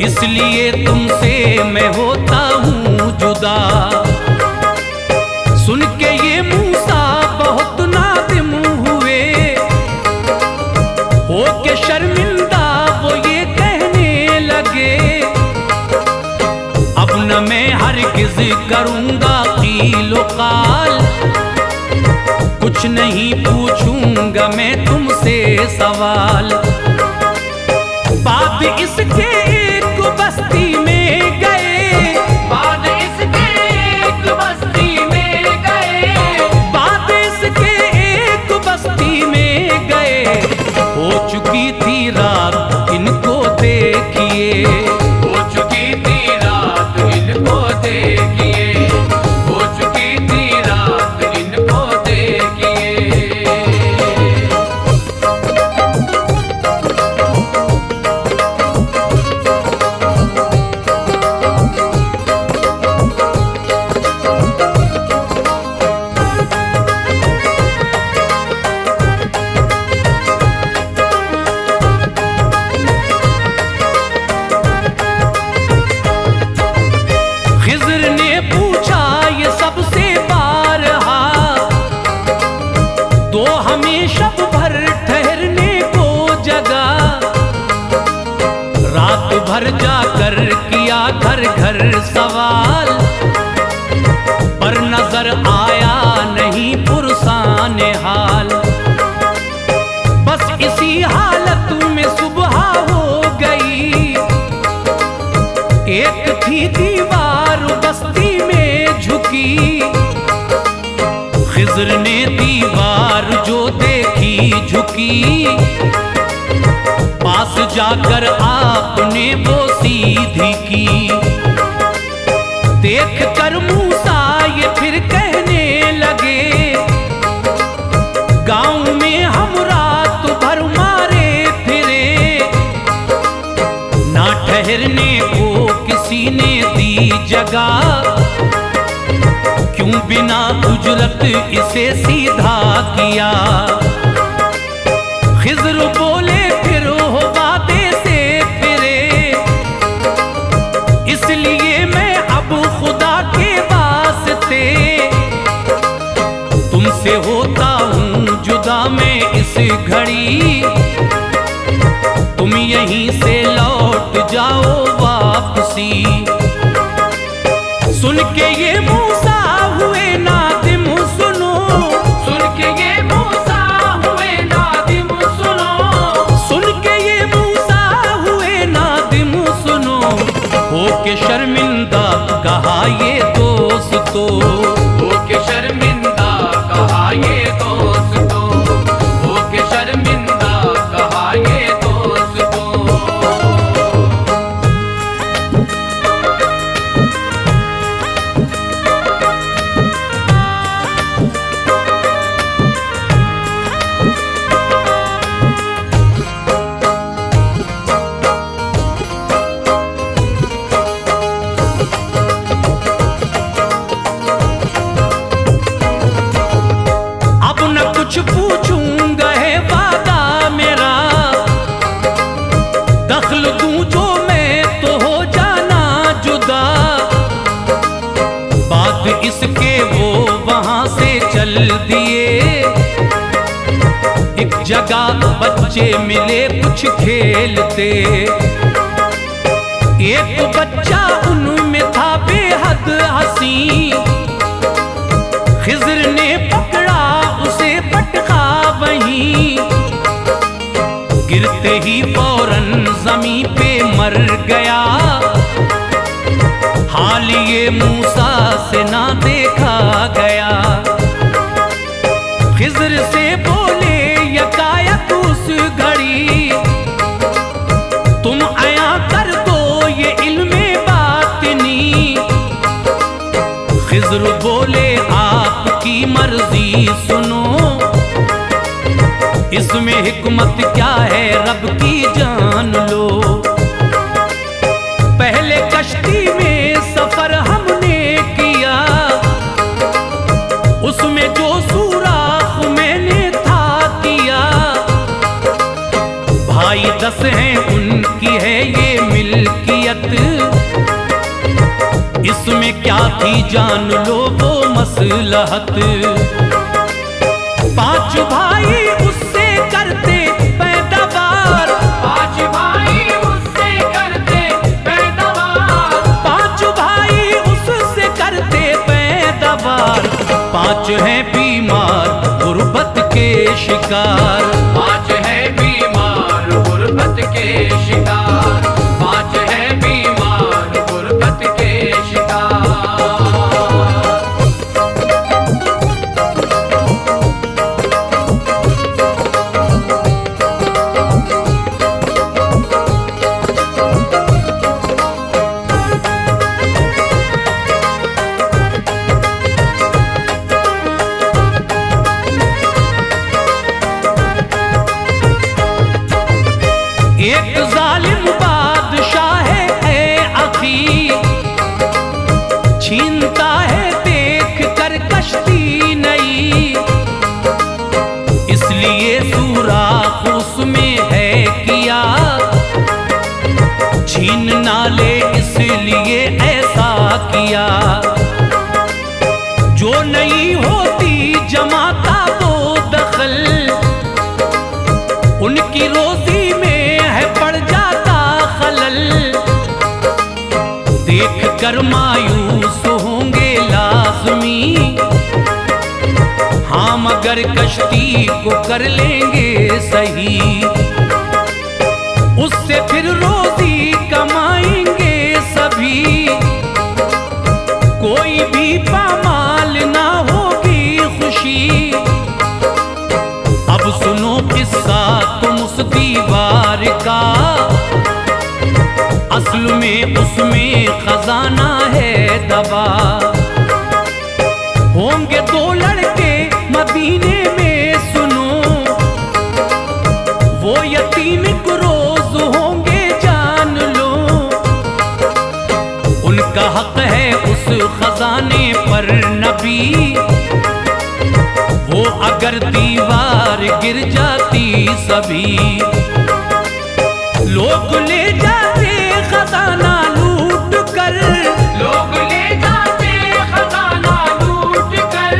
इसलिए तुमसे मैं होता हूँ जुदा। सुन के ये मूसा बहुत नादिम हुए, हो के शर्मिंदा वो ये कहने लगे, अब न मैं हरगिज़ करूँगा कीलो काल। कुछ नहीं पूछूंगा मैं तुमसे सवाल। बाद इसके एक बस्ती में गए, बाद इसके एक बस्ती में गए, बाद इसके एक बस्ती में गए। हो चुकी थी रात इनको देखिए, हो चुकी थी रात इनको देखिए, हो चुकी थी रात इनको देखिए। खिज़्र ने पूछा ये सबसे बारहा, तो हमें शब भर ठहरने को जगह। रात भर जाकर किया घर घर सवाल, पर नजर आया नहीं पुरसान हाल। बस इसी हालत में सुबह हो गई, एक थी दीवार बस्ती में झुकी। खिज़्र ने दीवार जो देखी झुकी, पास जाकर आपने वो सीधी की। देख कर मूसा ये फिर कहने लगे, गांव में हम रात भर मारे फिरे, ना ठहरने को किसी ने दी जगह। लगा, क्यों बिना उजरत इसे सीधा किया। खिज़्र बोले फिर हो वादे से फिरे, इसलिए मैं अब खुदा के वास्ते तुमसे होता हूँ जुदा मैं इस घड़ी। तुम यहीं से लौट जाओ वापसी। सुन के ये मूसा हुए नादिम सुनो, सुन के ये मूसा हुए नादिम सुनो, सुन के ये मूसा हुए नादिम सुनो। हो के शर्मिंदा कहा ये दोस्तों, हो के शर्मिंदा कहा ये दोस्तों, हो के शर्मिंदा कहा ये दोस्तों। अब न कुछ पूछूंगा है वादा मेरा, दखल दूं जो मैं तो हो जाना जुदा। बात इसके वो वहां से चल दिए, एक जगह बच्चे मिले कुछ खेलते। एक बच्चा उनमें था बेहद हंसी, खिज़्र ने पकड़ा उसे पटका वहीं। गिरते ही फौरन ज़मीं पे मर गया, हाल ये मूसा से ना देखा गया। खिज़्र से बोले यकायक उस घड़ी, तुम आया कर दो ये इल्मे बातिनी। खिज़्र बोले आपकी मर्जी सुनो, इसमें हिकमत क्या है रब की जान लो। पहले कश्ती में सफर हमने किया, उसमें जो सुराख मैंने था किया। भाई 10 हैं उनकी है ये मिल्कियत, इसमें क्या थी जान लो वो मसलहत। 5 भाई उससे करते पैदावार, 5 भाई उससे करते पैदावार, 5 भाई उससे करते पैदावार। 5 हैं बीमार गुर्बत के शिकार, 5 है बीमार गुर्बत के शिकार, 5 है बीमार गुर्बत के शिकार। एक जालिम बादशाह है अखी, छीनता है देख कर कश्ती नई। इसलिए सुराख उसमें है किया, छीन ना ले इसलिए ऐसा किया। जो नहीं होती जमाता वो दखल, उनकी रोजी में है पड़ जाता खलल। देख कर मायूस होंगे लाज़मी, हाँ मगर कश्ती को कर लेंगे सही। उससे फिर रोजी कमाएंगे सभी, कोई भी पामाल ना होगी खुशी। अब सुनो किस्सा तुम उस दीवार का, असल में उसमें खजाना है दबा। होंगे 2 लड़के मदीने में सुनो, वो यतीम को रोज होंगे जान लो। जिसका हक है उस खजाने पर नबी, वो अगर दीवार गिर जाती सभी, लोग ले जाते खजाना लूट कर, लोग ले जाते खजाना लूट कर,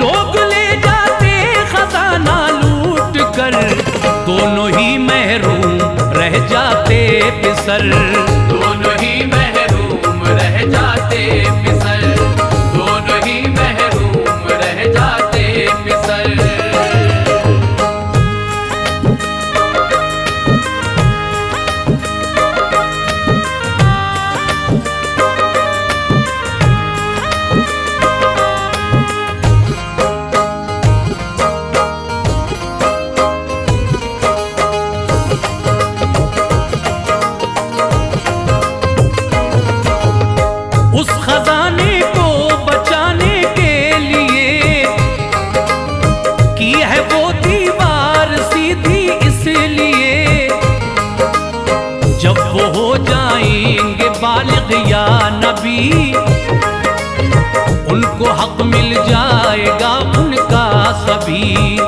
लोग ले जाते खजाना लूट कर, दोनों ही महरूम रह जाते फिसल, दोनों ही महरूम रह जाते फिसल, दोनों ही महरूम रह जाते फिसल। उस खजाने को बचाने के लिए की है वो दीवार सीधी, इसलिए जब वो हो जाएंगे बालिग या नबी, उनको हक मिल जाएगा उनका सभी।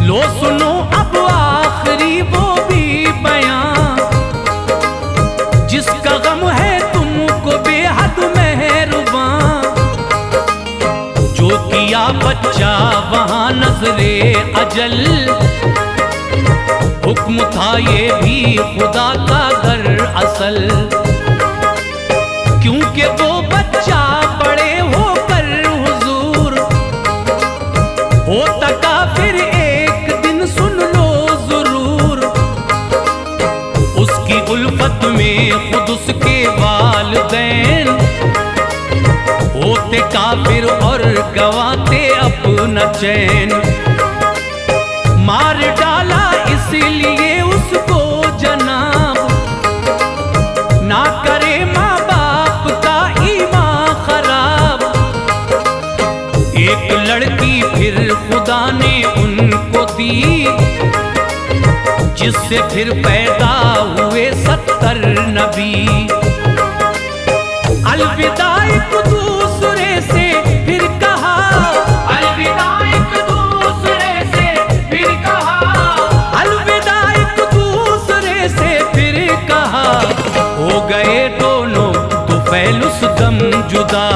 लो सुनो अब आखिरी वो भी बयां, जिसका गम है तुमको बेहद मेहरबान, जो किया बच्चा वहां नजरे अजल, हुक्म था ये भी खुदा का दरअसल, क्योंकि वो बच्चा बड़े होकर हुजूर होता काफिर एक दिन, सुन लो जरूर, उसकी उल्फत में खुद उसके वालिदैन होते काफिर और गवाते अपना चैन, मार डाला इसलिए उसको जनाब, ना करे माँ बाप का ईमान खराब। एक लड़की फिर खुदा ने उनको दी, जिससे फिर पैदा हुए 70 नबी। अलविदा एक दूसरे से फिर कहा, अलविदा एक दूसरे से फिर कहा, अलविदा एक दूसरे से फिर कहा, हो गए दोनों तो फैल उस दम जुदा।